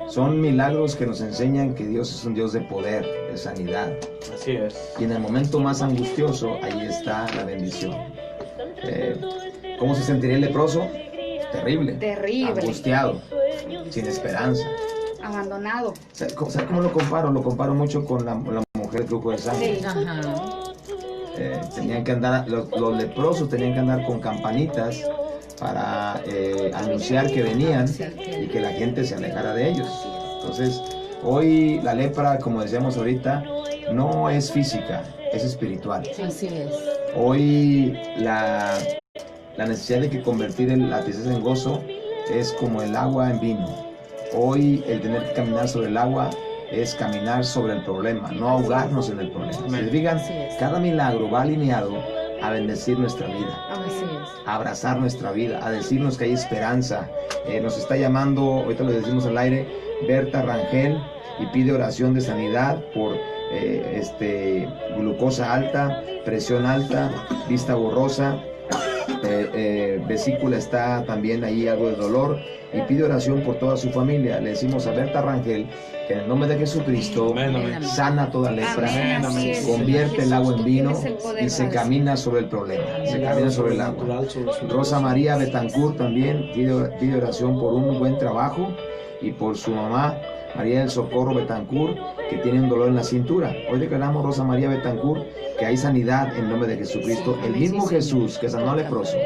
Son milagros que nos enseñan que Dios es un Dios de poder, de sanidad. Así es. Y en el momento más angustioso, ahí está la bendición. ¿Cómo se sentiría el leproso? Terrible. Terrible. Angustiado, sin esperanza. Abandonado. ¿Sabes cómo lo comparo? Lo comparo mucho con la mujer del flujo de sangre. Sí. Ajá. Tenían que andar, los leprosos tenían que andar con campanitas para anunciar que venían y que la gente se alejara de ellos. Entonces, hoy la lepra, como decíamos ahorita, no es física, es espiritual. Así es. Hoy la necesidad de que convertir la tristeza en gozo es como el agua en vino. Hoy el tener que caminar sobre el agua es caminar sobre el problema, no ahogarnos en el problema. Si se fijan, cada milagro va alineado a bendecir nuestra vida, Así es. a abrazar nuestra vida, a decirnos que hay esperanza. Nos está llamando, ahorita lo decimos al aire, Berta Rangel, y pide oración de sanidad por glucosa alta, presión alta, vista borrosa, vesícula está también ahí algo de dolor, y pide oración por toda su familia. Le decimos a Berta Rangel que en el nombre de Jesucristo sana toda lepra, Amén, así es. convierte el agua en vino Tienes el poder, y se Padre. camina sobre el problema, se camina sobre el agua. Rosa María Betancourt también pide oración por un buen trabajo y por su mamá María del Socorro Betancourt, que tiene un dolor en la cintura. Hoy declaramos, Rosa María Betancourt, que hay sanidad en nombre de Jesucristo. El mismo Jesús que sanó al leproso,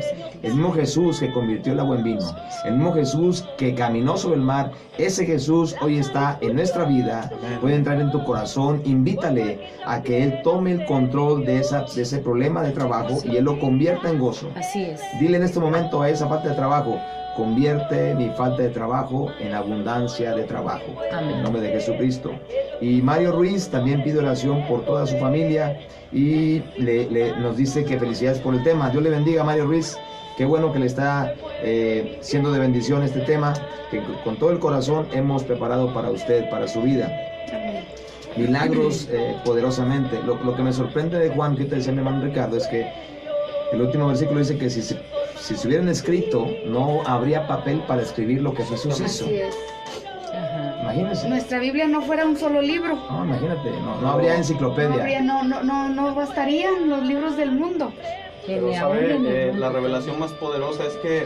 el mismo Jesús que convirtió el agua en vino, el mismo Jesús que caminó sobre el mar, ese Jesús hoy está en nuestra vida, puede entrar en tu corazón. Invítale a que Él tome el control de ese problema de trabajo y Él lo convierta en gozo. Así es. Dile en este momento a esa parte de trabajo: convierte mi falta de trabajo en abundancia de trabajo. Amén. En nombre de Jesucristo. Y Mario Ruiz también pide oración por toda su familia y nos dice que felicidades por el tema. Dios le bendiga, Mario Ruiz. Qué bueno que le está siendo de bendición este tema, que con todo el corazón hemos preparado para usted, para su vida. Amén. Milagros poderosamente. Lo que me sorprende de Juan, que te decía mi hermano Ricardo, es que el último versículo dice que si se hubieran escrito, no habría papel para escribir lo que Jesús hizo. Así es. Ajá. Imagínense. Nuestra Biblia no fuera un solo libro. No, imagínate, no habría enciclopedia. No bastarían los libros del mundo. Pero sabe, la revelación más poderosa es que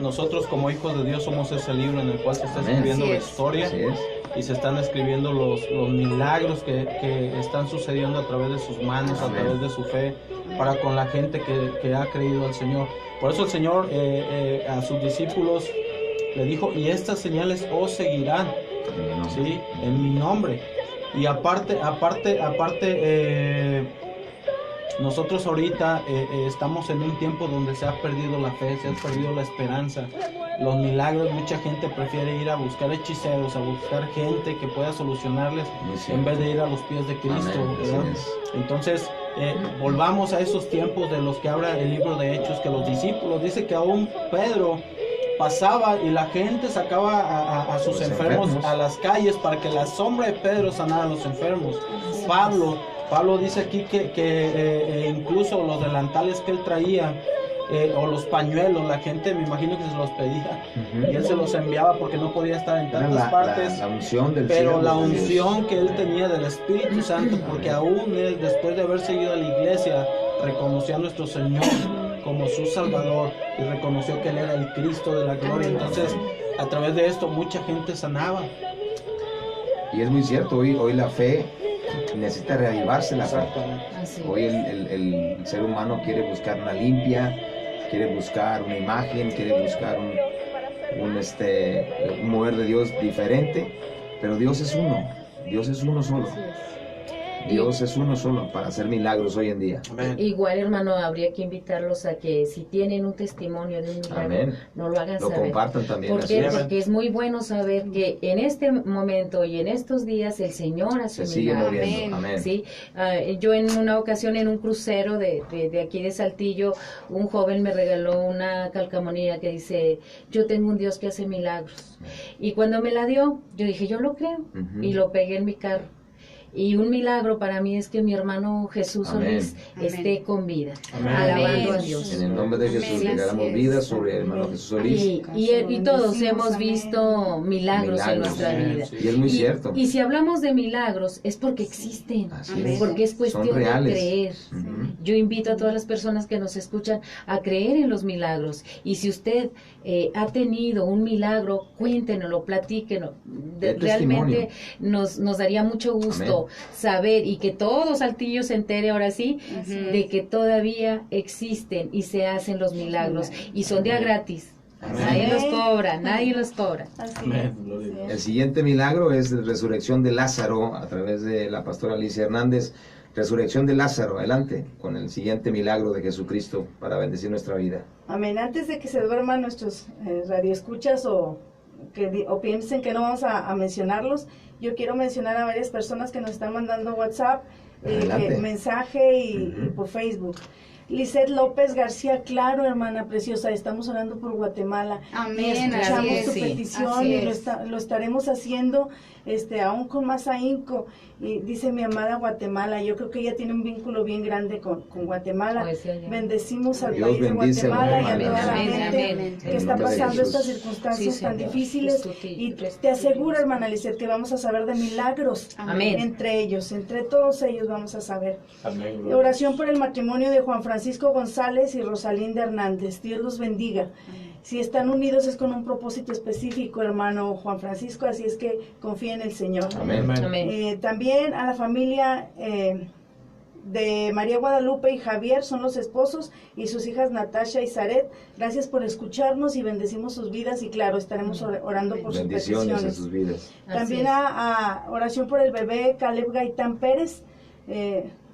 nosotros como hijos de Dios somos ese libro en el cual se está Amén. escribiendo Así la es. historia Así es. y se están escribiendo los milagros que están sucediendo a través de sus manos, a Amén. través de su fe, para con la gente que ha creído al Señor. Por eso el Señor a sus discípulos le dijo: y estas señales os seguirán, ¿sí? En mi nombre. Y aparte, nosotros ahorita estamos en un tiempo donde se ha perdido la fe, se ha perdido la esperanza, los milagros. Mucha gente prefiere ir a buscar hechiceros, a buscar gente que pueda solucionarles en vez de ir a los pies de Cristo, Amén, ¿verdad? así es. Entonces, volvamos a esos tiempos de los que habla el libro de Hechos, que los discípulos, dice que aún Pedro pasaba y la gente sacaba a sus Los enfermos enfermos a las calles para que la sombra de Pedro sanara a los enfermos. Pablo dice aquí que incluso los delantales que él traía o los pañuelos, la gente me imagino que se los pedía y él se los enviaba porque no podía estar en Era tantas partes. la unción del Pero cielo la de Dios. unción que él tenía del Espíritu Santo, porque aún él, después de haber seguido a la iglesia, reconoció a nuestro Señor como su Salvador y reconoció que Él era el Cristo de la gloria. Entonces, a través de esto, mucha gente sanaba. Y es muy cierto, hoy la fe necesita reavivarse, la fe. Exactamente. Así Hoy es. el ser humano quiere buscar una limpia, quiere buscar una imagen, quiere buscar un mover de Dios diferente, pero Dios es uno solo. Así es. Dios es uno solo para hacer milagros hoy en día. Amén. Igual, hermano, habría que invitarlos a que si tienen un testimonio de un milagro, Amén. no lo hagan Lo saber. compartan también. ¿Por así qué? es. Porque es muy bueno saber que en este momento y en estos días el Señor hace Se sigue milagros. moviendo. Amén. ¿Sí? Yo en una ocasión en un crucero de aquí de Saltillo, un joven me regaló una calcamonía que dice: yo tengo un Dios que hace milagros. Y cuando me la dio, yo dije: yo lo creo. Ujú. Y lo pegué en mi carro. Y un milagro para mí es que mi hermano Jesús Amén. Solís esté con vida, Amén. alabando a Amén. Dios. En el nombre de Jesús Amén. declaramos Así es. vida sobre el hermano Jesús Solís. Y todos Bendecimos, hemos amén. visto milagros en nuestra Amén. vida. Sí. Y es muy cierto. Y si hablamos de milagros es porque existen, Así es. porque es Son cuestión de reales. creer. Ujú. Yo invito a todas las personas que nos escuchan a creer en los milagros. Y si usted ha tenido un milagro, cuéntenoslo, platíquenos. Dé Realmente nos daría mucho gusto Amén. saber y que todo Saltillo se entere ahora sí Ujú. de que todavía existen y se hacen los milagros. Y son día gratis. Amén. Nadie los cobra, nadie los cobra. Así Amén. es, Gloria a Dios. así El es. siguiente milagro es la resurrección de Lázaro a través de la pastora Alicia Hernández. Resurrección de Lázaro, adelante con el siguiente milagro de Jesucristo para bendecir nuestra vida. Amén. Antes de que se duerman nuestros radioescuchas o piensen que no vamos a mencionarlos, yo quiero mencionar a varias personas que nos están mandando WhatsApp, Adelante. mensaje y Ujú. por Facebook. Lisette López García, claro, hermana preciosa, estamos orando por Guatemala. Amén, Y escuchamos así es, su sí, petición así y es. lo estaremos haciendo aún con más ahínco. Y dice mi amada Guatemala, yo creo que ella tiene un vínculo bien grande con Guatemala. Pues sí, allá. Bendecimos al Dios país de bendice a Guatemala y a Guatemala. toda la Amén, gente amén. que En está nombre de pasando Jesús. estas circunstancias Sí, tan Señor. difíciles. Y te aseguro, hermana Lisette, que vamos a saber de milagros. Amén. Entre ellos, entre todos ellos vamos a saber. Amén. Gloria a Oración por el matrimonio de Juan Francisco González y Rosalinda Hernández. Dios los bendiga. Si están unidos es con un propósito específico, hermano Juan Francisco, así es que confía en el Señor. Amén. Amén. Amén. También a la familia de María Guadalupe y Javier, son los esposos, y sus hijas Natasha y Zaret. Gracias por escucharnos y bendecimos sus vidas, y claro, estaremos orando por sus Bendiciones en peticiones. sus vidas. También Así es. a oración por el bebé Caleb Gaitán Pérez.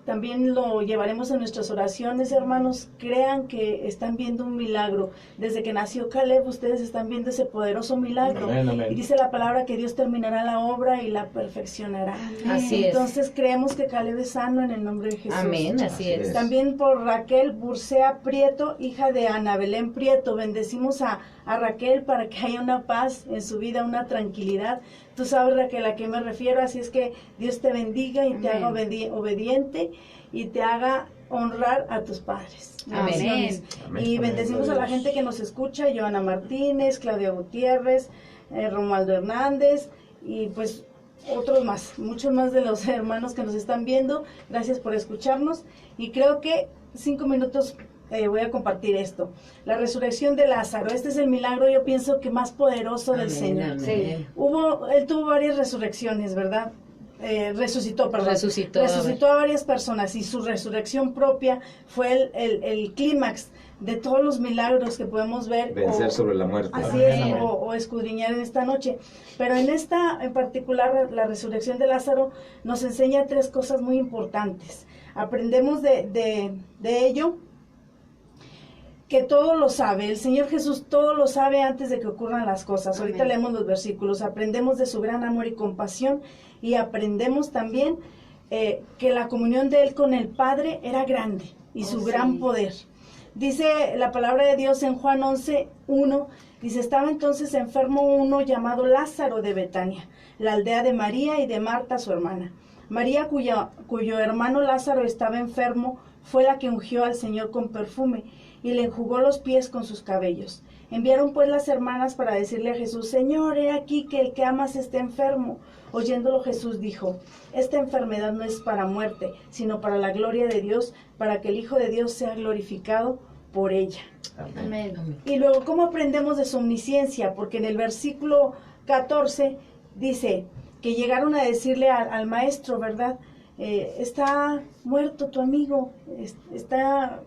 También lo llevaremos en nuestras oraciones, hermanos. Crean que están viendo un milagro. Desde que nació Caleb, ustedes están viendo ese poderoso milagro. Amén, amén. Y dice la palabra que Dios terminará la obra y la perfeccionará. Así es. Entonces creemos que Caleb es sano en el nombre de Jesús. Amén, así es. También por Raquel Bursea Prieto, hija de Ana Belén Prieto. Bendecimos a Raquel para que haya una paz en su vida, una tranquilidad. Tú sabes, Raquel, a qué me refiero. Así es que Dios te bendiga y te haga obediente y te haga honrar a tus padres. Amén. Bendiciones. Amén. Y Amén. bendecimos a la gente que nos escucha, Joana Martínez, Claudia Gutiérrez, Romualdo Hernández y pues otros más, muchos más de los hermanos que nos están viendo. Gracias por escucharnos y creo que 5 minutos voy a compartir esto. La resurrección de Lázaro, este es el milagro, yo pienso que más poderoso del Amén, Señor. amén. Sí. Él tuvo varias resurrecciones, ¿verdad? Resucitó a varias personas y su resurrección propia fue el clímax de todos los milagros que podemos ver. Vencer sobre la muerte. Así Amén, es, amén. o escudriñar en esta noche. Pero en esta, en particular, la resurrección de Lázaro nos enseña 3 cosas muy importantes. Aprendemos de ello, que todo lo sabe, el Señor Jesús todo lo sabe antes de que ocurran las cosas. Ahorita Amén. leemos los versículos, aprendemos de su gran amor y compasión y aprendemos también que la comunión de Él con el Padre era grande y su gran sí. poder. Dice la palabra de Dios en Juan 11:1, dice, estaba entonces enfermo uno llamado Lázaro de Betania, la aldea de María y de Marta su hermana. María, cuyo hermano Lázaro estaba enfermo, fue la que ungió al Señor con perfume y le enjugó los pies con sus cabellos. Enviaron pues las hermanas para decirle a Jesús, Señor, he aquí que el que amas está enfermo. Oyéndolo Jesús dijo, esta enfermedad no es para muerte, sino para la gloria de Dios, para que el Hijo de Dios sea glorificado por ella. Amén. Amén. Y luego, ¿cómo aprendemos de su omnisciencia? Porque en el versículo 14 dice que llegaron a decirle al maestro, ¿verdad? Está muerto tu amigo, está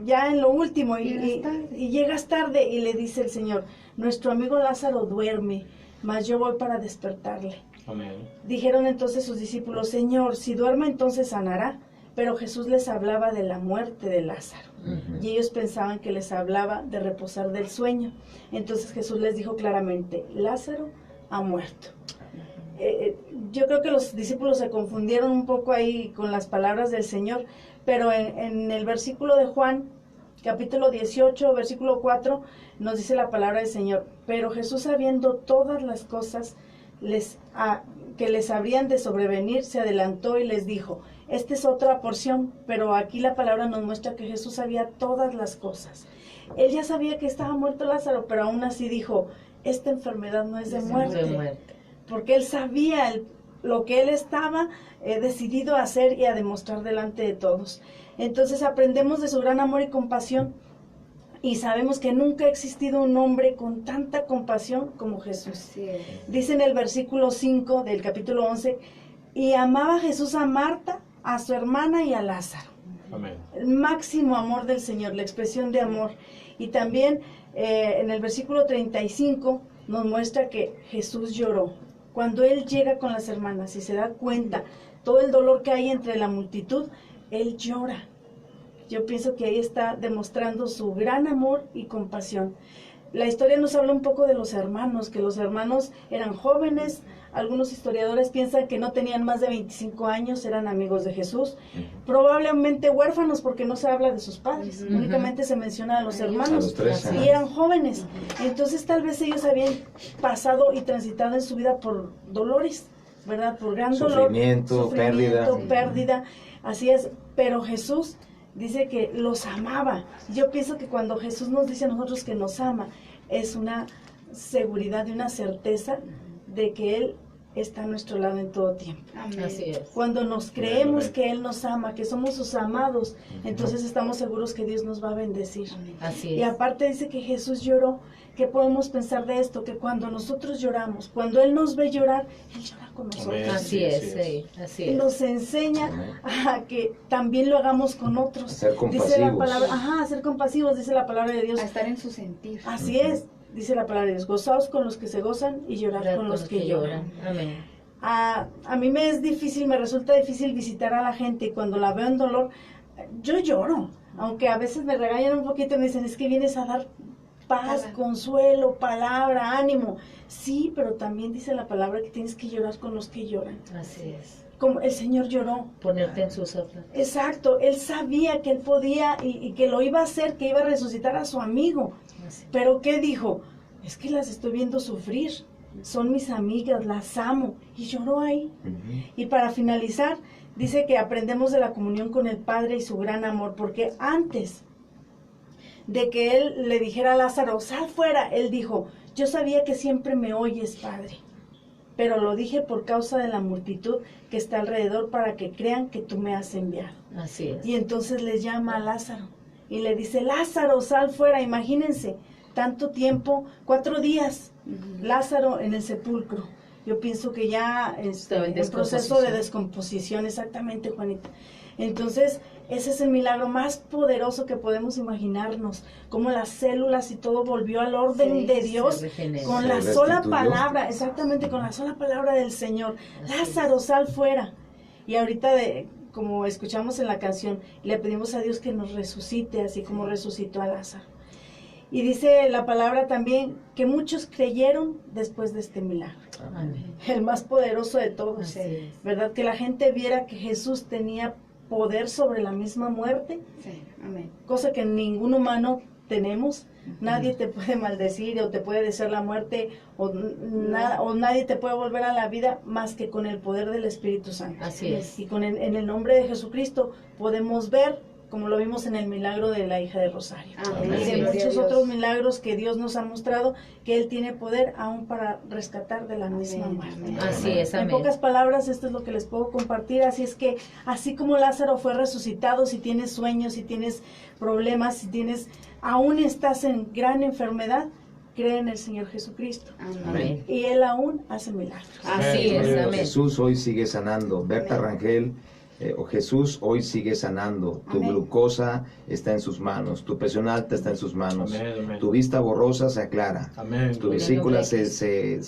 ya en lo último y llegas tarde y le dice el Señor, nuestro amigo Lázaro duerme, mas yo voy para despertarle. Amén. Dijeron entonces sus discípulos, Señor, si duerme entonces sanará. Pero Jesús les hablaba de la muerte de Lázaro. Ujú. Y ellos pensaban que les hablaba de reposar del sueño. Entonces Jesús les dijo claramente, Lázaro ha muerto. Yo creo que los discípulos se confundieron un poco ahí con las palabras del Señor, pero en el versículo de Juan, capítulo 18, versículo 4, nos dice la palabra del Señor, pero Jesús sabiendo todas las cosas, que les habrían de sobrevenir, se adelantó y les dijo, esta es otra porción, pero aquí la palabra nos muestra que Jesús sabía todas las cosas. Él ya sabía que estaba muerto Lázaro, pero aún así dijo, esta enfermedad no es de muerte, porque él sabía lo que él estaba decidido a hacer y a demostrar delante de todos. Entonces aprendemos de su gran amor y compasión, y sabemos que nunca ha existido un hombre con tanta compasión como Jesús. Sí. Dice en el versículo 5 del capítulo 11, y amaba Jesús a Marta, a su hermana y a Lázaro. Amén. El máximo amor del Señor, la expresión de amor. Y también en el versículo 35 nos muestra que Jesús lloró. Cuando Él llega con las hermanas y se da cuenta todo el dolor que hay entre la multitud, Él llora. Yo pienso que ahí está demostrando su gran amor y compasión. La historia nos habla un poco de los hermanos, que los hermanos eran jóvenes. Algunos historiadores piensan que no tenían más de 25 años, eran amigos de Jesús. Probablemente huérfanos, porque no se habla de sus padres. Únicamente se menciona a los hermanos. A los tres, y eran jóvenes. Entonces tal vez ellos habían pasado y transitado en su vida por dolores, ¿verdad? Por gran Sufrimiento, pérdida. Así es. Pero Jesús dice que los amaba. Yo pienso que cuando Jesús nos dice a nosotros que nos ama, es una seguridad y una certeza de que Él está a nuestro lado en todo tiempo. Amén. Así es. Cuando nos creemos que Él nos ama, que somos sus amados, entonces estamos seguros que Dios nos va a bendecir. Así Y es. aparte dice que Jesús lloró. ¿Qué podemos pensar de esto? Que cuando nosotros lloramos, cuando Él nos ve llorar, Él llora con nosotros. Amén. Así es, sí, así Y es. nos enseña a que también lo hagamos con otros. A ser Dice la compasivos. palabra, a ser compasivos, dice la palabra de Dios. A estar en su sentir. Así es, dice la palabra de Dios. Gozaos con los que se gozan y llorad con los que lloran. Amén. A mí me resulta difícil visitar a la gente, y cuando la veo en dolor, yo lloro. Aunque a veces me regañan un poquito y me dicen, es que vienes a dar paz, consuelo, palabra, ánimo. Sí, pero también dice la palabra que tienes que llorar con los que lloran. Así es. Como el Señor lloró. Ponerte en sus zapatos. Exacto, Él sabía que Él podía y que lo iba a hacer, que iba a resucitar a su amigo. Así. Pero ¿qué dijo? Es que las estoy viendo sufrir. Son mis amigas, las amo. Y lloró ahí. Y para finalizar, dice que aprendemos de la comunión con el Padre y su gran amor, porque antes de que Él le dijera a Lázaro, sal fuera, Él dijo, yo sabía que siempre me oyes, Padre, pero lo dije por causa de la multitud que está alrededor, para que crean que tú me has enviado. Así es. Y entonces le llama a Lázaro y le dice, Lázaro, sal fuera. Imagínense, tanto tiempo, 4 días, Lázaro en el sepulcro. Yo pienso que ya Estaba en el proceso de descomposición, exactamente, Juanita. Entonces, ese es el milagro más poderoso que podemos imaginarnos, como las células y todo volvió al orden de Dios se regeneró. con Se la sola restituyó. palabra, exactamente, con la sola palabra del Señor. Así Lázaro, sal fuera. Y ahorita, como escuchamos en la canción, le pedimos a Dios que nos resucite, así como resucitó a Lázaro. Y dice la palabra también que muchos creyeron después de este milagro. Amén. El más poderoso de todos, Así es. ¿verdad? Que la gente viera que Jesús tenía poder sobre la misma muerte, Sí, amén. cosa que ningún humano tenemos. Nadie te puede maldecir o te puede desear la muerte o nadie te puede volver a la vida más que con el poder del Espíritu Santo. Así es. Y en el nombre de Jesucristo podemos ver, como lo vimos en el milagro de la hija de Rosario. Amén. Y de Gloria a muchos Dios. otros milagros que Dios nos ha mostrado, que Él tiene poder aún para rescatar de la misma Amén, muerte. amén. Así es, En amén. pocas palabras, esto es lo que les puedo compartir. Así es que, así como Lázaro fue resucitado, si tienes sueños, si tienes problemas, aún estás en gran enfermedad, cree en el Señor Jesucristo. Amén. Y Él aún hace milagros. Así es, Amén. amén. Jesús hoy sigue sanando. Berta Rangel, Jesús hoy sigue sanando. Tu Amén. glucosa está en sus manos. Tu presión alta está en sus manos. Amén, amén. Tu vista borrosa se aclara. Amén. Tu vesícula se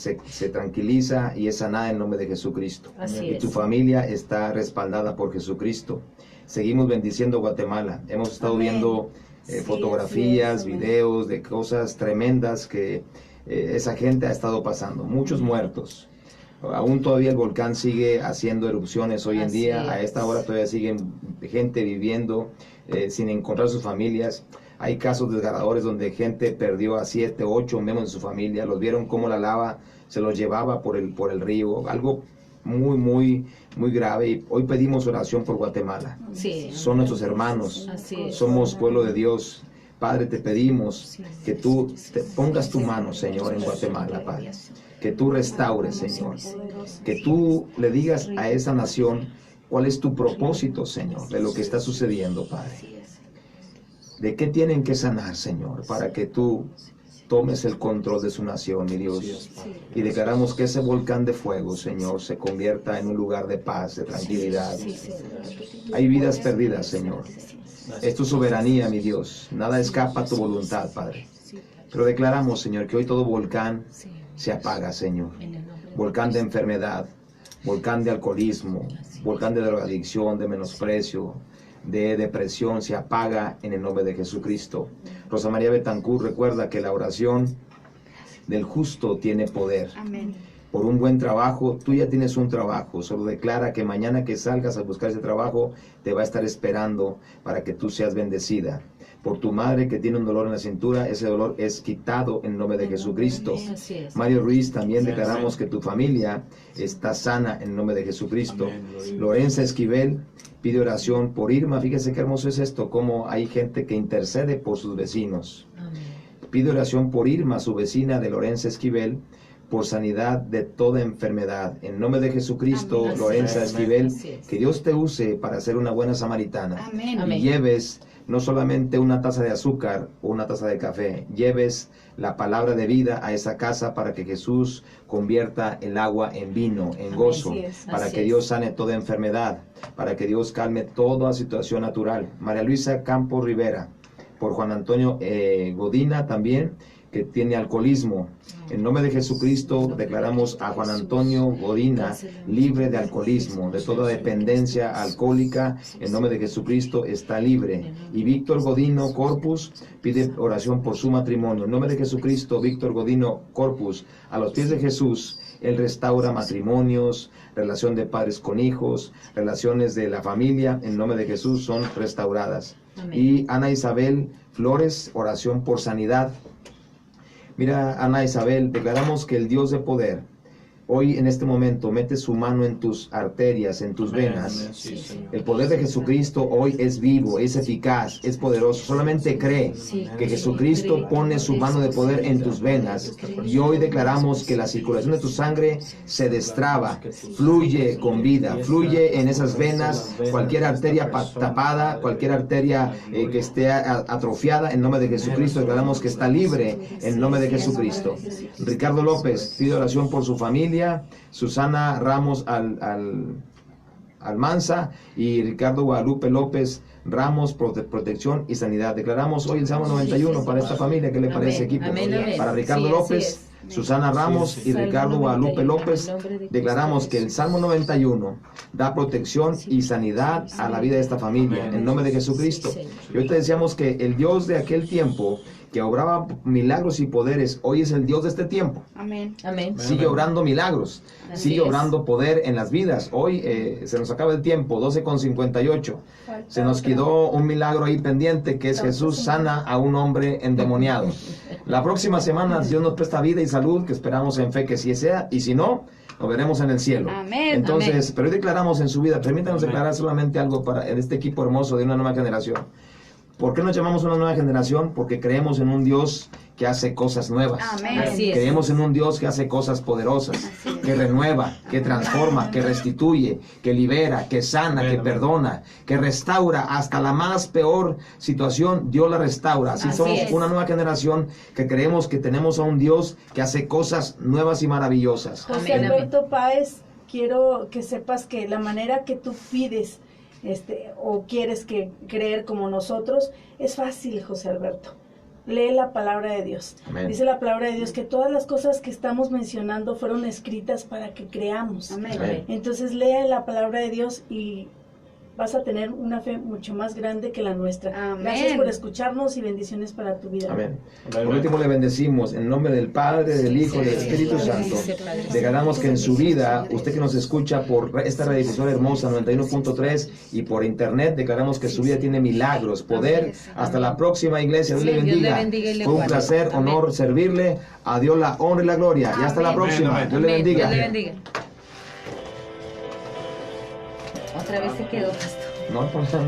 tranquiliza y es sanada en nombre de Jesucristo. Así Y es. tu familia está respaldada por Jesucristo. Seguimos bendiciendo Guatemala. Hemos estado Amén. viendo Sí, fotografías, así es, amén. videos de cosas tremendas que esa gente ha estado pasando. Muchos muertos. Aún todavía el volcán sigue haciendo erupciones hoy en Así día. A es. esta hora todavía siguen gente viviendo sin encontrar sus familias. Hay casos desgarradores donde gente perdió a 7, 8 miembros de su familia. Los vieron cómo la lava se los llevaba por el río. Algo muy grave, y hoy pedimos oración por Guatemala. Sí. Son nuestros hermanos, Así es. somos pueblo de Dios. Padre, te pedimos que tú te pongas tu mano, Señor, en Guatemala, Padre. Que tú restaures, Señor. Que tú le digas a esa nación cuál es tu propósito, Señor, de lo que está sucediendo, Padre. De qué tienen que sanar, Señor, para que tú tomes el control de su nación, mi Dios. Y declaramos que ese volcán de fuego, Señor, se convierta en un lugar de paz, de tranquilidad. Hay vidas perdidas, Señor. Es tu soberanía, mi Dios. Nada escapa a tu voluntad, Padre. Pero declaramos, Señor, que hoy todo volcán se apaga, Señor. Volcán de enfermedad, volcán de alcoholismo, volcán de drogadicción, de menosprecio, de depresión, se apaga en el nombre de Jesucristo. Rosa María Betancourt recuerda que la oración del justo tiene poder. Amén. Por un buen trabajo, tú ya tienes un trabajo, solo declara que mañana que salgas a buscar ese trabajo, te va a estar esperando para que tú seas bendecida. Por tu madre que tiene un dolor en la cintura, ese dolor es quitado en nombre de Jesucristo. Así es. Mario Ruiz, también declaramos que tu familia está sana en nombre de Jesucristo. Lorenza Esquivel pide oración por Irma. Fíjese qué hermoso es esto, cómo hay gente que intercede por sus vecinos. Amén. Pide oración por Irma, su vecina de Lorenza Esquivel, por sanidad de toda enfermedad. En nombre de Jesucristo, Amén. Lorenza Así es. Esquivel, Así es. que Dios te use para ser una buena samaritana. Amén. Amén. Y lleves no solamente una taza de azúcar o una taza de café, lleves la palabra de vida a esa casa para que Jesús convierta el agua en vino, en gozo, Así es. para Así que es. Dios sane toda enfermedad, para que Dios calme toda situación natural. María Luisa Campos Rivera, por Juan Antonio Godina también, que tiene alcoholismo. En nombre de Jesucristo declaramos a Juan Antonio Godina libre de alcoholismo, de toda dependencia alcohólica. En nombre de Jesucristo está libre. Y Víctor Godino Corpus pide oración por su matrimonio. En nombre de Jesucristo, Víctor Godino Corpus, a los pies de Jesús, Él restaura matrimonios, relación de padres con hijos, relaciones de la familia. En nombre de Jesús son restauradas. Amén. Y Ana Isabel Flores, oración por sanidad. Mira, Ana Isabel, declaramos que el Dios de poder hoy en este momento mete su mano en tus arterias, en tus venas. Sí, Señor. El poder de Jesucristo hoy es vivo, es eficaz, es poderoso. Solamente cree que Jesucristo pone su mano de poder en tus venas. Y hoy declaramos que la circulación de tu sangre se destraba, fluye con vida, fluye en esas venas. Cualquier arteria tapada, cualquier arteria que esté atrofiada, en nombre de Jesucristo declaramos que está libre en nombre de Jesucristo. Ricardo López pide oración por su familia. Susana Ramos Almanza y Ricardo Guadalupe López Ramos, protección y sanidad. Declaramos hoy el Salmo 91 para esta familia. ¿Qué le parece, equipo? Amén, amén. Para Ricardo Sí, así López, es. Susana Ramos y Ricardo Guadalupe López, declaramos que el Salmo 91 da protección y sanidad a la vida de esta familia, en nombre de Jesucristo. Y hoy te decíamos que el Dios de aquel tiempo, que obraba milagros y poderes, hoy es el Dios de este tiempo. Amén. Amén. Sigue obrando milagros, Así sigue es. obrando poder en las vidas. Hoy se nos acaba el tiempo, 12:58. Se nos quedó un milagro ahí pendiente, que es Jesús sana a un hombre endemoniado. La próxima semana, Dios nos presta vida y salud, que esperamos en fe que sí sea, y si no, nos veremos en el cielo. Amén. Entonces, Amén. pero hoy declaramos en su vida, permítanos declarar solamente algo para este equipo hermoso de una nueva generación. ¿Por qué nos llamamos una nueva generación? Porque creemos en un Dios que hace cosas nuevas. Amén. Así es. Creemos en un Dios que hace cosas poderosas, que renueva, que transforma, que restituye, que libera, que sana, que perdona, que restaura hasta la más peor situación. Dios la restaura. Así Así somos es. una nueva generación que creemos que tenemos a un Dios que hace cosas nuevas y maravillosas. José Amén, Alberto Páez, quiero que sepas que la manera que tú pides o quieres que creer como nosotros es fácil, José Alberto. Lee la palabra de Dios. Amén. Dice la palabra de Dios que todas las cosas que estamos mencionando fueron escritas para que creamos. Amén. Amén. Entonces lee la palabra de Dios y vas a tener una fe mucho más grande que la nuestra. Amén. Gracias por escucharnos y bendiciones para tu vida. Amén. Por último le bendecimos en nombre del Padre, del Hijo y del Espíritu Santo. Declaramos que en su vida, usted que nos escucha por esta radiodifusora hermosa 91.3 y por internet, declaramos que su vida tiene milagros, poder. Hasta la próxima, iglesia. Dios le Sí, Dios le bendiga. bendiga y le Fue un guarde. placer, Amén. honor servirle. A Dios la honra y la gloria. Y hasta la Amén. próxima. Amén. Dios le Amén. bendiga. Dios le bendiga. Otra vez se quedó, pastor. No, no, no.